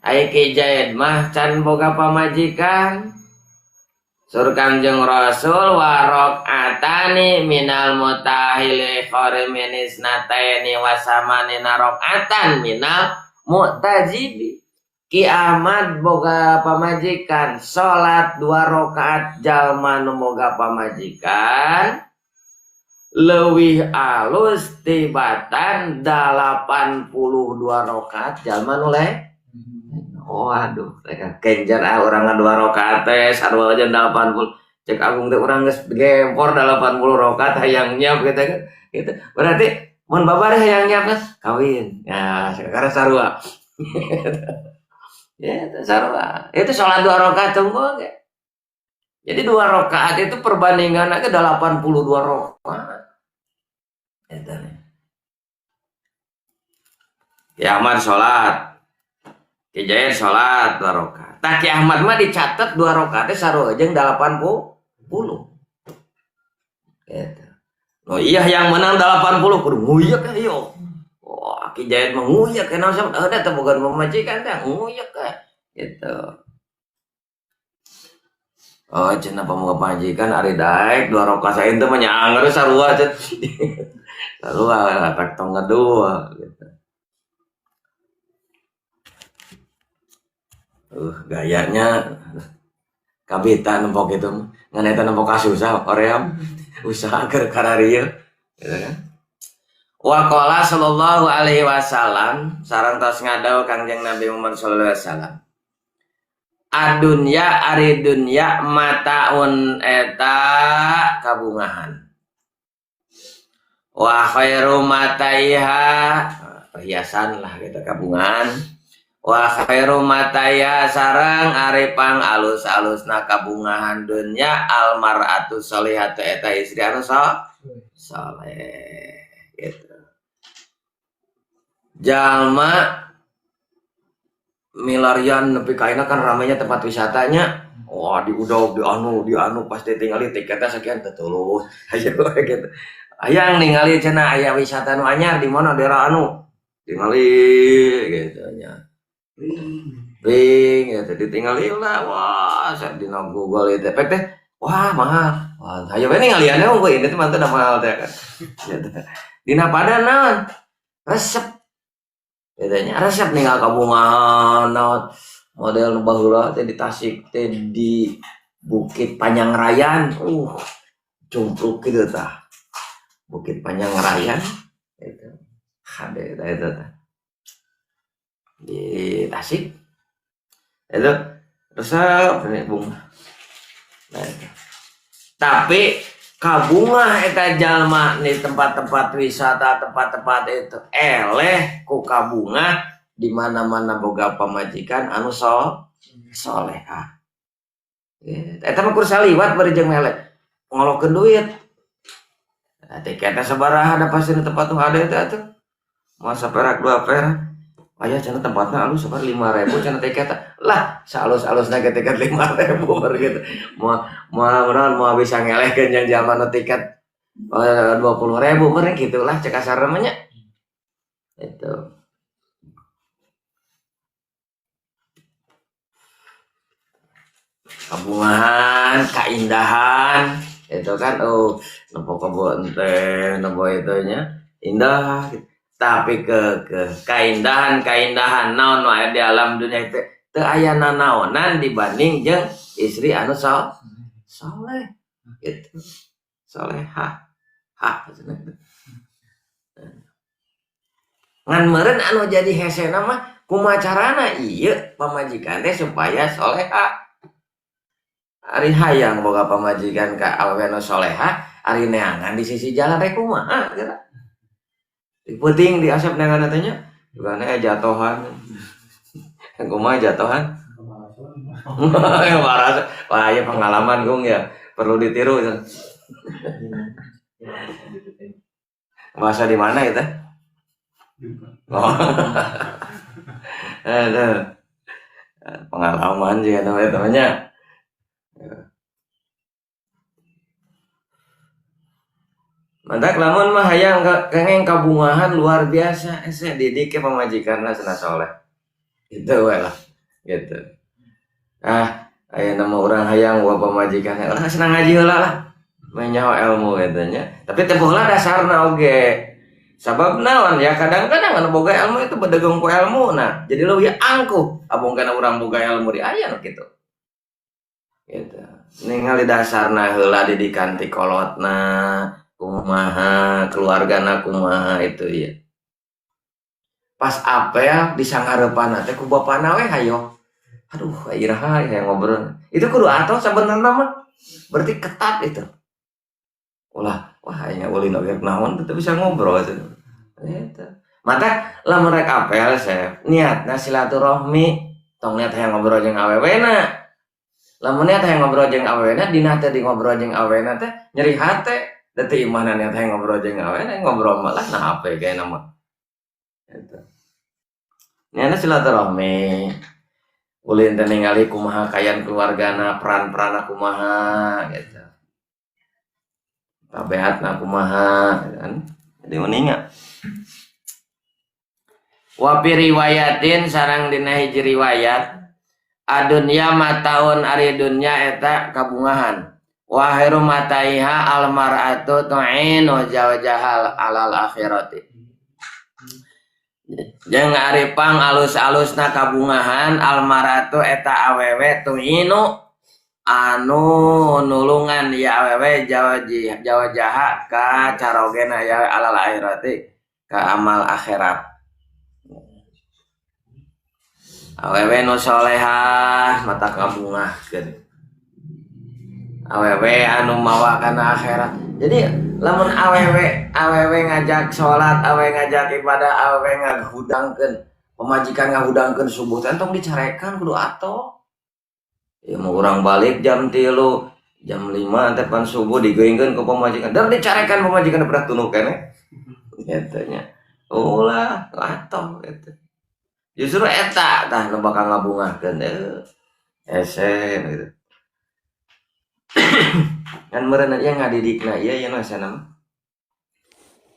ai Ki Jaid mah can boga pamajikan Sur Kangjeng Rasul warok atani minal mutahili khoriminis nataini wasamani narok atan minal mu'tajibi. Ki Ahmad boga pamajikan salat 2 rakaat jalma nu boga pamajikan leuwih alus tibatan 82 rakaat jalma nu waduh mereka kenjar orang 2 rakaat teh sarua aja 80 cek agung teh urang geus gempor 80 rakaat hayang nyiap gitu berarti mun babare hayang nyiap kawin ya sekarang sarua ya itu sarua itu salat 2 rakaat tunggu ge jadi 2 rakaat itu perbandinganna ke 82 rakaat eta ya Ahmad salat Ki Jair salat 2 rakaat. Tah Ki Ahmad mah dicatat 2 rakaatnya sarua jeung 80. Gitu. Oh iya yang menang 80 kudu nguyeuk ieu. Wah, Ki Jair mah nguyeuk kana sama ada teh boga mamajikan teh nguyeuk gitu. Oh, cenah pamuga pamajikan ari daek 2 rakaat sae teh mah nyanger sarua cenah. Sarua tak tong ngadua gitu. Gayanya kabita nempok itu ngan eta nempok kasusah oream usaha keur kararieu gitu kan. Wa qala sallallahu alaihi wasallam sareng tos ngadaw Kangjeng Nabi Muhammad sallallahu alaihi wasallam. Adunya ari dunya mataun eta kabungahan. Wa khairu mataiha perhiasan lah gitu kabungahan. Wa khairu mataya sarang arepang alus-alusna kabungahan dunya almar'atu sholihatu eta istri anu saleh gitu. Jalma milarian nepi kaina kan ramainya tempat wisatanya. Wah, diudog di anu pasti tinggali tiketnya sekian tetulus. Ayo gitu. Hayang ningali cenah aya wisata nu anyar di mana daerah anu. Tingali gitu nya. Ring gitu ditinggali lah wah saat dina Google itu efek teh wah mahal wah ayo bae ningalianna we ini teh mantep mahal teh kan gitu dina pada naon resep bedanya resep ninggal kabungahan naon model nu baheula teh di Tasik teh di Bukit Panjang-Rayan cumpluk kitu tah Bukit Panjang-Rayan itu hade tah eta tah di Tasik itu resep ini bunga nah, tapi kabunga eta jalma di tempat-tempat wisata tempat-tempat itu eleh ku kabunga di mana-mana boga pamajikan anu solehah eta mah kur saliwat bari jeung melek ngolokeun duit tiketnya sabaraha ada pasti di tempat tuh ada itu atuh masa perak 2 perak ayah cenah tempatnya alus sebar 5.000 cenah tiket lah salus-alusna tiket 5.000 gitu mau bisa ngelehkeun yang zaman tiket 20.000 meureun gitulah cek kasar namanya itu kabungahan keindahan itu kan nempo kebon teh nempo itunya indah gitu. Tapi ke keindahan naon wae di alam dunia itu teu aya nanaonan dibanding jeung istri anu saleh gitu salehah ngan meureun anu jadi hesena mah kumaha carana ieu pamajikan teh supaya salehah ari hayang boga pamajikan ka awewe anu salehah ari neangan di sisi jalan rek kumaha gitu penting di asap dengan katanya bukan jatuhan kumaha jatuhan wah ya pengalaman gung ya perlu ditiru ya. Masa di mana itu pengalaman sih namanya mantak lamun mah hayang kengeng kabungahan luar biasa ese didik ke pamajikanna cenah soleh itu we lah gitu aya nama orang hayang wa pamajikan orang senang ngaji heula lah menyaho ilmu katanya tapi teu heula dasarna oge sabab naon ya kadang-kadang anu boga ilmu itu bedagang ku ilmu nah jadi leuwih angkuh abung kana urang boga ilmu di aya kitu gitu ningali dasarna heula didikan ti kolotna kumaha keluargana kumaha itu ya pas apel disanghareupan teh ku bapana we hayo aduh iraha yang ngobrol itu kudu atuh sebenarnya mah berarti ketat itu ulah wah nya ulin oge naon teu bisa ngobrol itu mata lamun rek apel Chef niatna silaturahmi tong niat hayang ngobrol jeung awewena lamun niat hayang ngobrol jeung awewena dina teh di ngobrol jeung awewena teh nyeri hate da teu imahna niat hayang ngobrol jeung awewena ngobrol malah nah apa kayak nama eta niatna silaturahmi ulin teh ningali kumaha kayan keluargana peran-peran kumaha gitu tabiatna kumaha kan jadi mendingan wa riwayatin sareng dina hiji riwayat adunya mataun ari dunya eta kabungahan wa khairu mataiha al mar'atu tu'inu jawjahal alal akhirati jeung ari pang alus-alusna kabungahan almaratu eta awewe tu'inu anu nulungan ya awewe jawajaha ka carogena ya alal akhirati ka amal akhirat awewe nu solehah mata kabungahkeun awewe anu mawa kana akhirat jadi lamun awewe ngajak sholat awewe ngajak ibadah awewe ngahudangkeun pemajikan ngahudangkeun subuh teh tong dicarekan kudu atoh ya mau urang balik jam 3 jam 5 teh pan subuh digeungkeun ku pemajikan dar dicarekan pemajikan berat tunu keneh katanya ulah atoh gitu justru eta tah nu bakal ngabungahkeun esen gitu kan meureun aya ngadidikna ieu aya nasana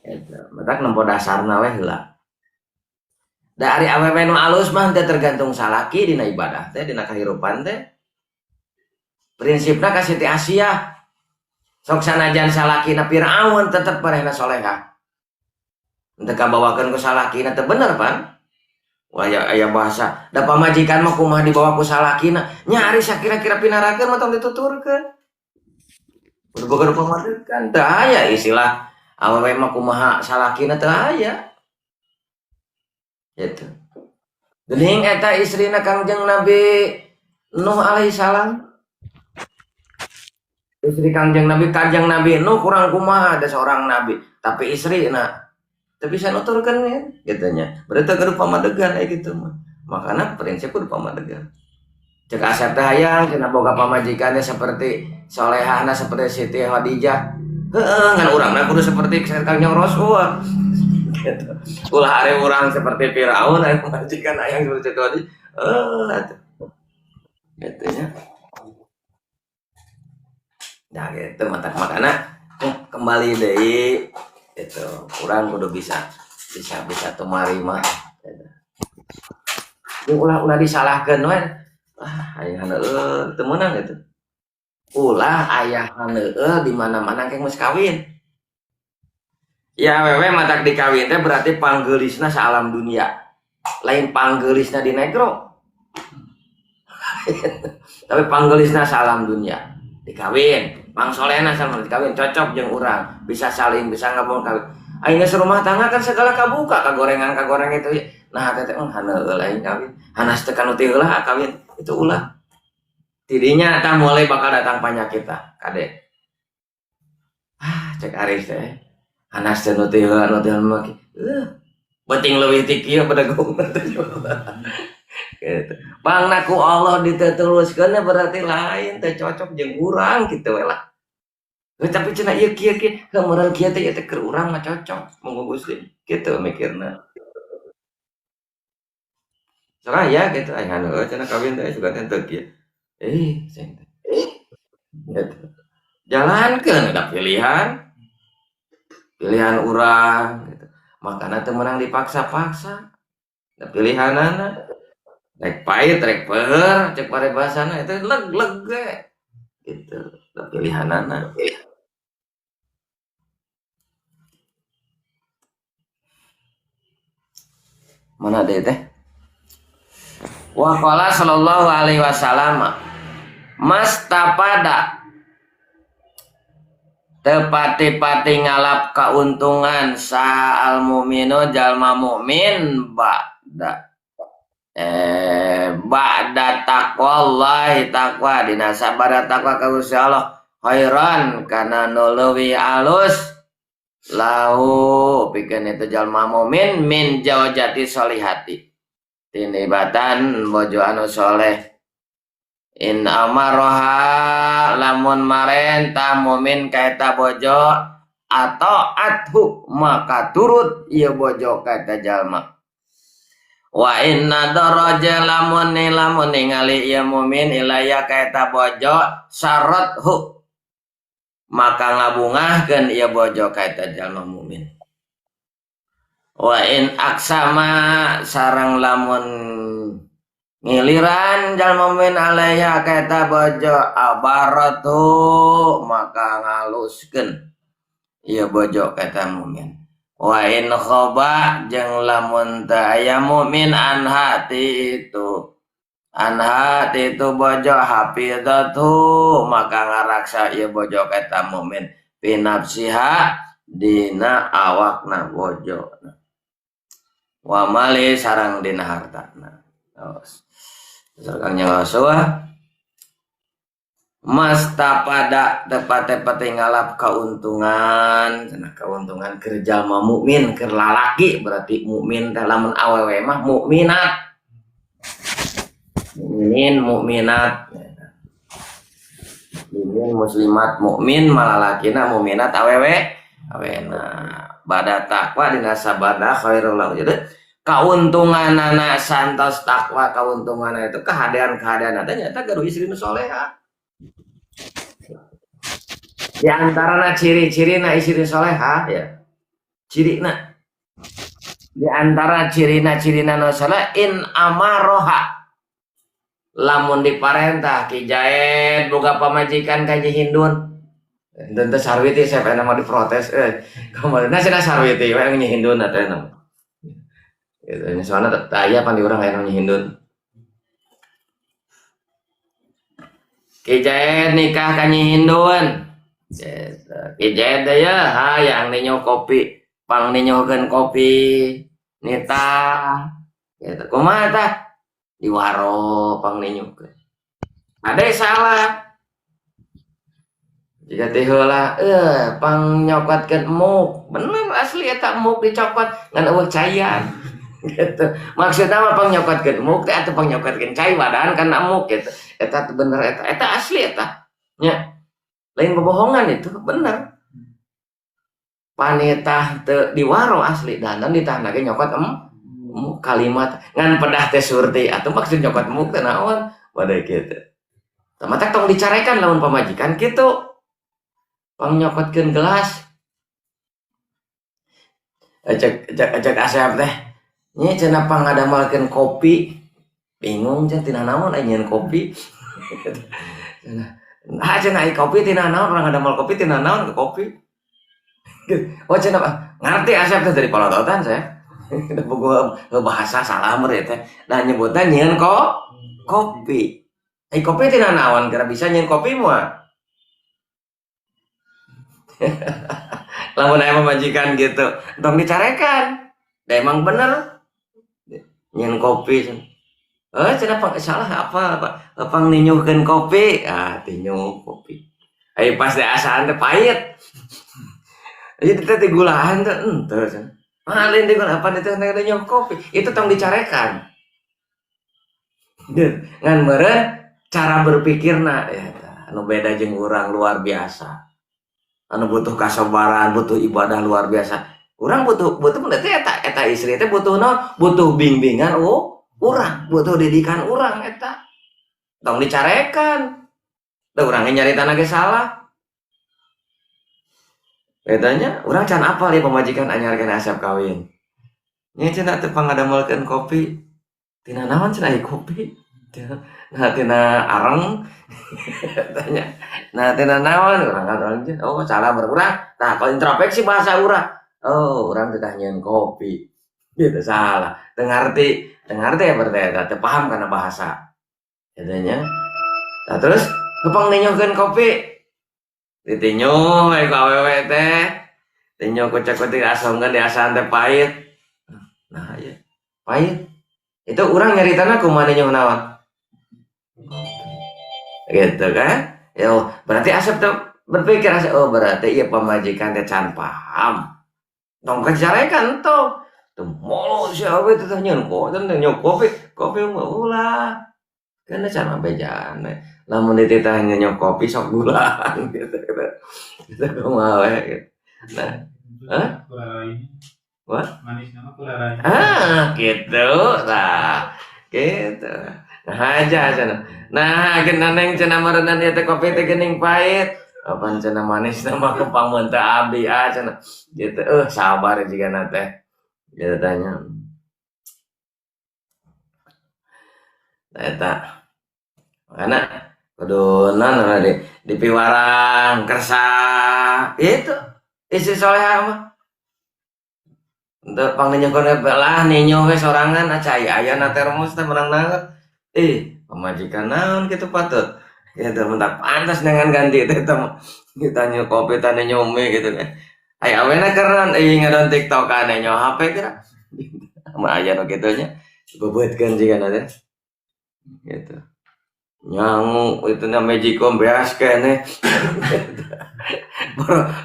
eta matak nempo dasarna we heula da ari awewe nu alus mah teh tergantung salaki dina ibadah teh dina kahirupan teh prinsipna ka Siti Asiyah sok sanajan salakina Firaun tetep parehna solehah henteu kabawakeun ku salakina teh bener pan aya bahasa da pamajikan mah kumaha dibawa ku salakina nyari sakira-kira pinarakeun mah tong dituturkeun berbagai pemajikan teu aya istilah awewe mah kumaha salakina teu aya gitu geuning eta istrina Kangjeng Nabi Nuh alaihi salam istri Kangjeng Nabi Nuh kurang kumaha ada seorang nabi tapi istrina teu bisa nuturkeun ya gitunya berarti kudu pamadegan aya kitu mah makana prinsip kudu pamadegan cek Asep teh hayang cenah boga pamajikannya seperti solehahna seperti Siti Khadijah heeh ngan urangna kudu seperti Kangjeng Rasul gitu ulah are urang seperti Firaun aya pamajikan hayang seperti Siti Khadijah atuh gitunya nah gitu makana kembali deui itu urang kudu bisa tumarima ulah disalahkeun we aya haneueuh teu meunang gitu ulah aya haneueuh di mana-mana keng geus kawin ya awewe matak dikawin teh berarti panggeulisna saalam dunia lain panggeulisna di negro tapi panggeulisna saalam dunia dikawin mangsolena sama dikawin cocok jeung urang bisa saling bisa ngabung kawin ayeuna serumah tangga kan segala kabuka kagorengan itu ya nah teh haneueuh lain kawin hanas teh kanu teu heula kawin itu ulah tidinya eta mulai bakal datang penyakit kade cek Aris teh hanas teh nu teu heula mah penting leuwih ti kieu bedagung teh gitu bangna ku Allah diteteruskeun berarti lain teh cocok jeung urang kitu we lah tapi cenah ieu kieu keueuran kieu teh keur urang mah cocok monggo Gusti kitu mikirna soalnya ya gitu aya haneueuh cenah kawin teh juga teh teu kieu ceng teh gitu jalankeun ada pilihan urang gitu makana teu meunang dipaksa-paksa da pilihanana Rek pahit rek peueur cek parebasana itu leg ge gitu pilihanana. Mana deh teh? Wa qala sallallahu alaihi wasallam mastapada tepati-pati ngalap keuntungan sa al mukminu jalma mukmin ba'da taqwallahi taqwa dina sabada taqwa ka Gusti Allah khairan kana nu leuwih alus lahu pikeun itu jalma mukmin min zawjati solihati tinibatan bojo anu soleh in amaroha lamun marentah mumin kaita bojo atau adhu maka turut ieu bojo kaita jalma wa inna daraja lamun ningali ieu mumin ilaya kaita bojo syarathu maka ngabungahkeun ieu bojo kaita jalma mumin wa in aksama sareng lamun ngiliran jalma mukmin alaiha kaita bojo abaratu maka ngaluskeun ieu bojo kaita mukmin wa in khoba jeung lamun teu aya mukmin anhati itu bojo hafizatu maka ngaraksa ieu bojo kaita mukmin pinapsiha dina awakna bojo wa mali sareng dina hartana. Sareng nyawa mastapada tepat-tepat ngalap keuntungan keur jalma mukmin keur lalaki berarti mukmin teh lamun awewe mah mukminat mukminat muslimat mukmin malalakina mukminat awena bada takwa dina sabada khairul lahu jadi kauntungan anak santos takwa kauntungan itu kehadiran ternyata gaduh istri nu soleha di antara ciri-ciri na istri soleha ya cirina di antara ciri-na nu soleh in amaroha lamun diparentah kijaet boga pamajikan kaji hindun dan teh sarwiti saya pengen mau diprotes kemarin cenah sarwiti we nyi hindun atuh nama gitu soalnya taya pan di urang aya nyi hindun kijaet nikah ka nyi hindun kijaet deh ya hayang ninyo kopi pang ninyokeun kopi nita gitu kumaha tah di waro pang ninyokeun ade salah jika teh heula pang nyokotkeun muk bener asli eta muk dicokot ngan eueuh cayan gitu maksudna mah pang nyokotkeun muk teh atuh pang nyokotkeun cai wadahan kana muk gitu eta bener eta asli eta nya lain kebohongan itu bener panitah teu diwaro asli dandan ditahna ge nyokot muk kalimat ngan pedah teh surti atuh maksud nyokot muk teh naon bade kitu tamatak tong dicarekan lamun pamajikan kitu pang nyokotkeun gelas ajak asep teh nya cenah pang ngadamelkeun kopi bingung cenah tina naon aya kopi cenah ai kopi tina naon pang ngadamel kopi tina naon ke kopi oh cenah ngarti asep teh dari palototan saya da boga bahasa salah meureun teh da nyebutna nyieun kopi ai kopi tina naon kira bisa nyieun kopi moal lamun aya pamajikan gitu tong dicarekan da emang bener nyen kopi cenah pang salah apa pang ninyuhkeun kopi tinyuh kopi ai pas da asaan teh pahit jadi teh gulahan teh henteu cenah malin di gula apa itu ninyuh kopi itu tong dicarekan ngan meureun cara berpikirna ya anu beda jeung urang luar biasa anu butuh kasabaran butuh ibadah luar biasa urang butuh berarti eta istri teh butuh naon butuh bimbingan urang butuh didikan urang eta tong dicarekan da urang nyarita ge salah bedanya urang can apal ya pamajikan anyarkeun asap kawin nya cenah teu pangadamelkeun kopi tina naon cenah kopi. Nah tina areng tanya. Nah tina naon orang oh salah berurang. Nah kalau introspeksi bahasa urang. Oh, orang teh nyanyian kopi. Gitu salah. Tengarti ya berarti teh paham karena bahasa. Katanya. Nah terus kepang ninyokeun kopi. Ditinyo bae ka awewe teh. Tinyo kocak-kocak asongkeun di asan teh pahit. Nah ya. Pahit. Itu orang nyaritana kumaha ninyo naon? Gitu kan? Ya berarti asep tuh berpikir asep oh berarti iya pemajikan teh can paham. Tong kejarekan tuh. Tuh molo si awe teh nyeun kopi mah ulah. Karena can bejaan. Lamun dititah nyeun kopi sok gulaan gitu. Gitu kumaha we gitu. Nah, hah? What? Manis nama kurang. Gitu. Nah, gitu. Nah aja cenah. Nah, geuna neng cenah marenan ieu teh kopi teh geuning pahit. Apaan cenah manis nama kepang mun teu abdi cenah. Gitu. Sabar jigana teh. Gitu tanya. Nah eta. Makana kuduna di piwarang kersa itu isi solehah mah. Untuk pangninyokeun lah ninyo we sorangan acai ayana termos teh menang nanget. Pemajikan naon kitu patut. Gitu mentak pantas dengan ganti teh teh ditanya kopi tanya nyomi gitu kan. Aya awena keren ngadon TikTok ane nyo HP kira. Sama aya nu kitu nya. Bebeutkeun jigana teh. Gitu. Nyangu itu na magicom beas kene.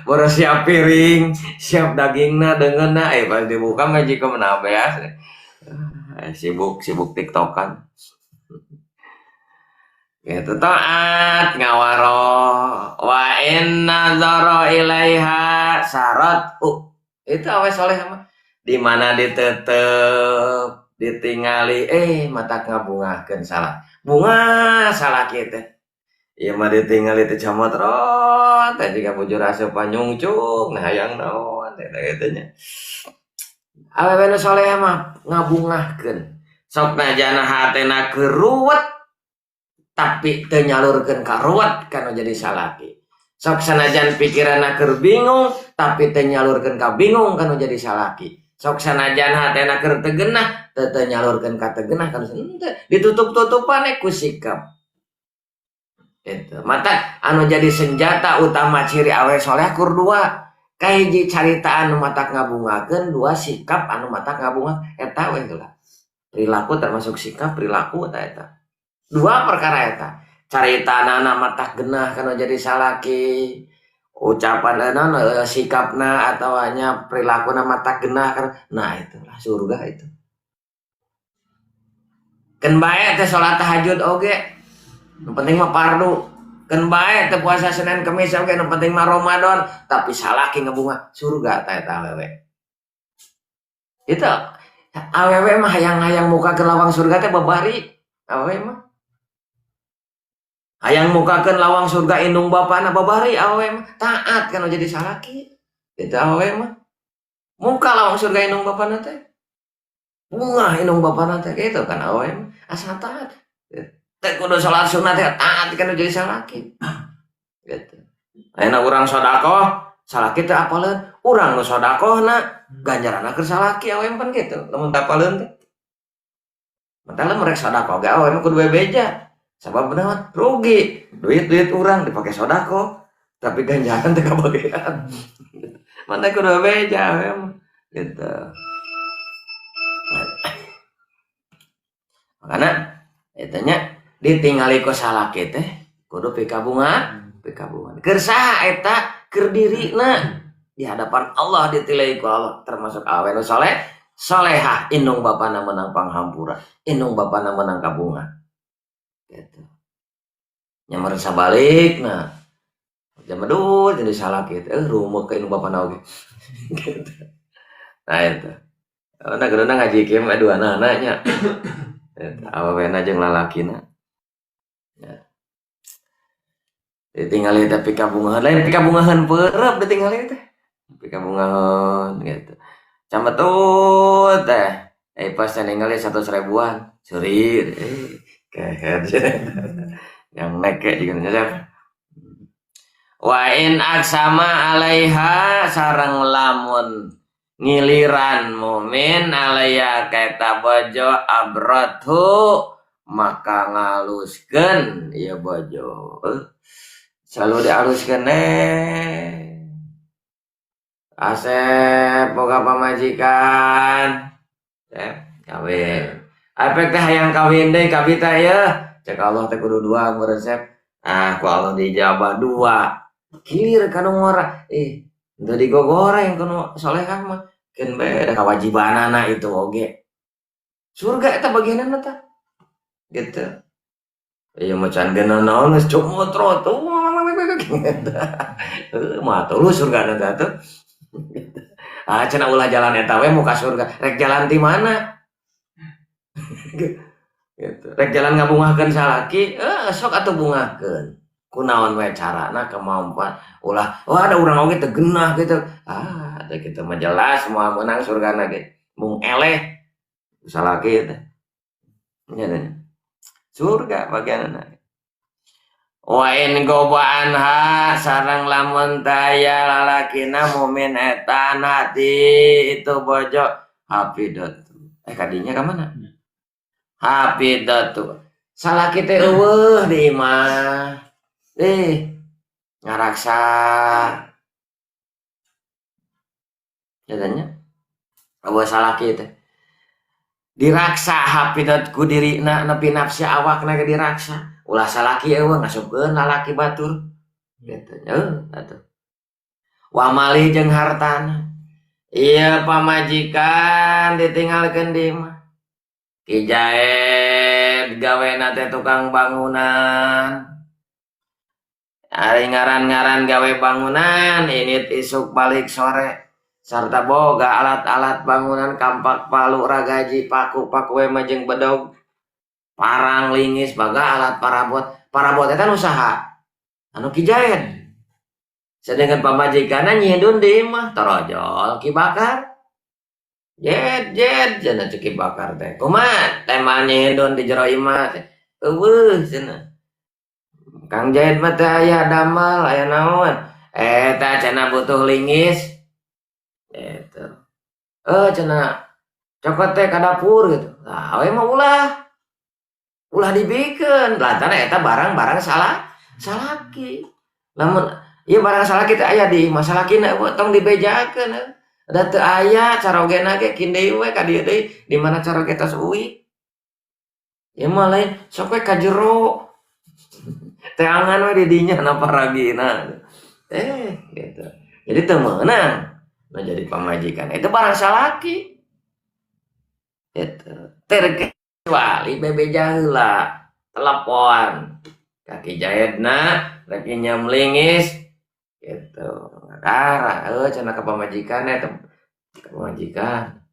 Boro siap piring, siap dagingna deungeunna pas dibuka magicom na beas. Sibuk TikTokan. Gitu taat ngawaro wa inna dzara ilaiha syarat itu awe soleh mah di mana ditetep ditingali mata ngabungakeun salah bunga salah kitu ieu mah ditingali teh camot teh jiga bujur asupan nyungcung nah hayang naon teh kitu nya awewe nu soleh mah ngabungahkeun sok najana hatena keruwet tapi teu nyalurkeun ka ruwet kana jadi salaki. Sok sanajan pikiranna keur bingung tapi teu nyalurkeun ka bingung kana jadi salaki. Sok sanajan hatena keur teu geunah teu nyalurkeun ka teu geunah kana ditutup-tutupan ku sikap. Itu. Mata anu jadi senjata utama ciri awe soleh kur dua. Kahiji carita anu matak ngabungakeun, dua sikap anu matak ngabungah eta we heula. Perilaku termasuk sikap perilaku eta. Dua perkara eta caritana matak genah kana jadi salaki ucapanna sikapna atau hanya perilaku matak genah kana nah itulah surga itu keun bae teh salat tahajud oge nu penting mah fardu keun bae teh puasa Senin Kamis oge nu penting mah Ramadan tapi salaki ngebunga surga eta awewe itu awewe mah hayang-hayang muka ke lawang surga teh babari awewe mah hayang mukakeun lawang surga indung bapana babari awewe mah taat kana jadi salaki. Itu awewe mah. Muka lawang surga indung bapana teh. Bunga indung bapana teh kitu kan awewe mah asal taat. Teh kudu salat sunat teh taat kana jadi salaki. Gitu. Ayeuna urang sedekah, salaki teh apaleun. Urang nu sedekahna ganjaranna keur salaki awewe pan kitu. Lamun teu apaleun teh. Mentang mereka sedekah ge awewe mah kudu bebeja. Sabab benar rugi duit urang dipakai sodako tapi ganjaran teh kabagean mana kudu beja gitu makanya etanya ditingali ku salaki teh kudu pikabungan keur saha eta keur dirina di hadapan Allah ditilai ku Allah termasuk awe nu saleh salehah indung bapana menang panghampura indung bapana menang kabungan gitu. Nyamar sabalik nah jam medul jadi salah gitu rumah ke indung bapana oge gitu. Nah itu nah gedona ngaji kieu mah dua anaknya eta awewena jeung lalakina ya ditinggali teh pikabungahan lain pikabungahan peureup ditinggali teh pikabungahan gitu cametut teh Pas ninggalin 100.000-an seurir kayak yang neke juga nyadap. Wa in aksama alaiha sareng lamun ngiliran mumin alaya kaita bojo abrathu maka ngaluskeun ieu bojo. Selalu dialuskeun Asep boga pamajikan. Kawin. Apek teh hayang kawin deui ka bita ya. Cek Allah teh kudu dua beresep. Ku Allah dijabah dua. Kilir kanu ngora. Teu digogoreng kanu solehah mah. Keun beda kewajibanana itu oge. Surga eta bagianna teh. Gitu. Ieu macan geuna naon geus cumutro tuh. Mah tulus surga eta tuh. Cenah ulah jalan eta we muka surga. Rek jalan di mana? Gitu. Rek jalan ngabungahkeun salaki, sok atuh bungahkeun. Kunaon we carana kemampuan. Ulah, ada urang oge teu geunah gitu. Ada kita mah jelas moal meunang surgana ge. Mung eleh salaki teh. Nya surga bagianna. Wa in goba anha sareng lamun taya lalakina mumin eta hati itu bojo hafidatu. Kadinya ka mana? Hafidatu. Salaki teh eueuh di imah. Ngaraksa. Jadinya eueuh salaki teh. Diraksa hafidat ku dirina nepi nafsi awakna ge diraksa. Ulah salaki eueuh ngasupkeun lalaki batur gitu atuh. Wa mali jeung hartana ieu pamajikan ditinggalkeun di imah. Ki Jaed gawena teh tukang bangunan. Ari ngaran-ngaran gawe bangunan ini isuk balik sore sarta boga alat-alat bangunan kampak palu ragaji paku-paku mah jeung bedog parang lingis baga alat parabot eta usaha anu Ki Jaed sedangkan pamajikanna nyihdun di imah torojol Ki Bakar jet cenah Ki Bakar teh kumaha tema nyihdun di jero imah teh eueuh cenah Kang Jaed mah teh aya damel aya naon eta cenah butuh lingis gitu cenah cokot teh ka dapur gitu we mah ulah dibikeun lantaran eta barang-barang salaki lamun ieu barang salaki teh aya di masalakina tong dibejakeun da teu aya carogena ge kindeu we ka dieu deui di mana caroge tos uwi ieu mah lain sok we ka jero teangan we di dinya na paragina gitu jadi teu meunang jadi pamajikan itu barang salaki itu terkecuali bebeja heula telepon kaki Jaedna lagi nyamlingis gitu ngakara cenah ka pamajikan eta pamajikan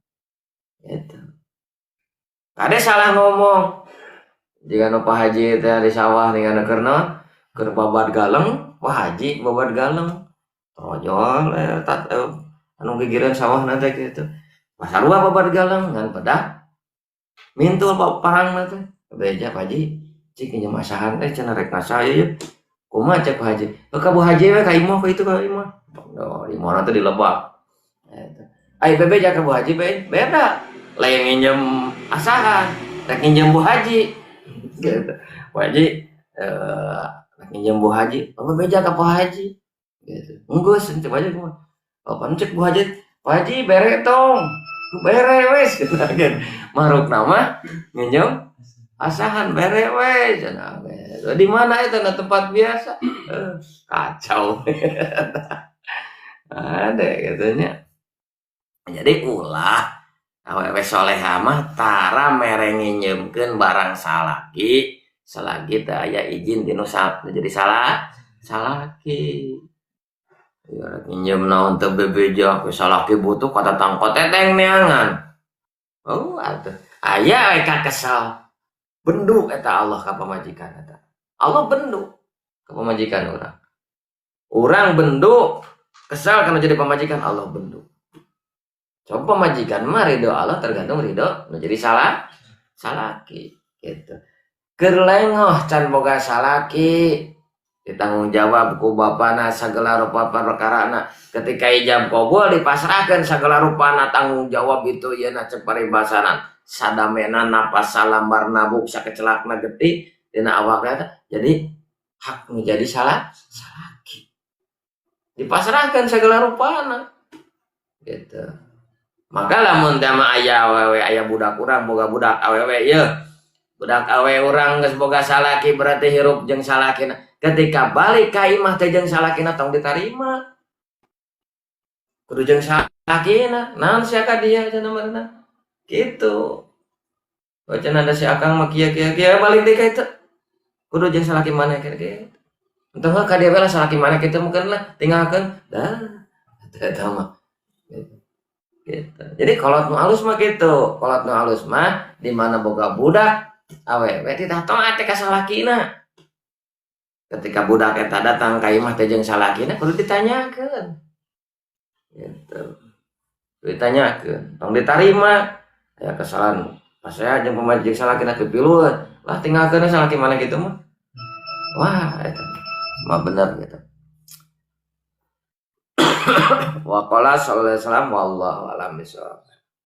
gitu kade salah ngomong jika nu Pak Haji teh di sawah ningan keurna keur babat galeng Pak Haji babat galeng rojol anu gigireun sawahna teh kitu pasarua babat galeng ngan pedah mintul parangna teh beja Pak Haji cik nya masahan teh cenah rek ngasa ieu kumaha cek Pak Haji ka Bu Haji we ka imah ka itu ka imah imahna teh di Lebak eta ai bebeja ka Bu Haji beda lain nginjem asahan rek nginjem Bu Haji gitu Bu Haji rek nginjem Bu Haji bebeja ka Pak Haji gitu enggeus cek aja kumaha apa cek Bu Haji Pak Haji bere tong bere wes gitu maruk nama nginjem asahan bere wes cenah di mana itu na tempat biasa kacau ada katanya jadi ulah awewe solehah mah tara mere nginjemkeun barang salaki selagi teu aya izin dinu jadi salaki ya nginjem naon teu bebeja we salaki butuh kata tangkot teteng neangan atuh aya we ka kesal benduk eta Allah ka pamajikan eta Allah benduk ka pamajikan urang benduk kesal kana jadi pamajikan Allah benduk Coba majikan mah ridho Allah tergantung ridho nu jadi salaki gitu. Keur lengoh can boga salaki ditanggung jawab ku bapana sagala rupa perkarana ketika ijab kabul dipasrahkeun sagala rupana tanggung jawab itu yeuna cek paribasanan sadamena napas salambar nabuk sakecelakna getih dina awakna jadi hak menjadi salaki dipasrahkan segala rupana gitu. Maka lamun tema aya awewe aya budak urang boga budak awewe ye budak awewe urang geus boga salaki berarti hirup jeung salakina ketika balik ka imah teh jeung salakina tong ditarima kudu jeung salakina naon sia ka dia cenah beunang gitu. Bacan ada si akang mah kieu balik deui ka itu kudu jeung salaki maneh kieu entah ka dia bela salaki maneh kitu mungkin lah tinggalkeun dah eta mah gitu. Jadi kolot nu alus mah gitu, kolot nu alus mah di mana boga budak awewe titah taat ka salakina. Ketika budak eta datang ka imah teh jeung salakina kudu ditanyakeun. Gitu. Ditanyakeun, tong ditarima. Ya kesalahan pas saya jeung pamajik salakina kepilueun. Lah tinggalkeun salaki mana gitu mah. Wah, eta mah bener gitu. Wa qala sallallahu alaihi wasallam wallahu a'lam bishawab.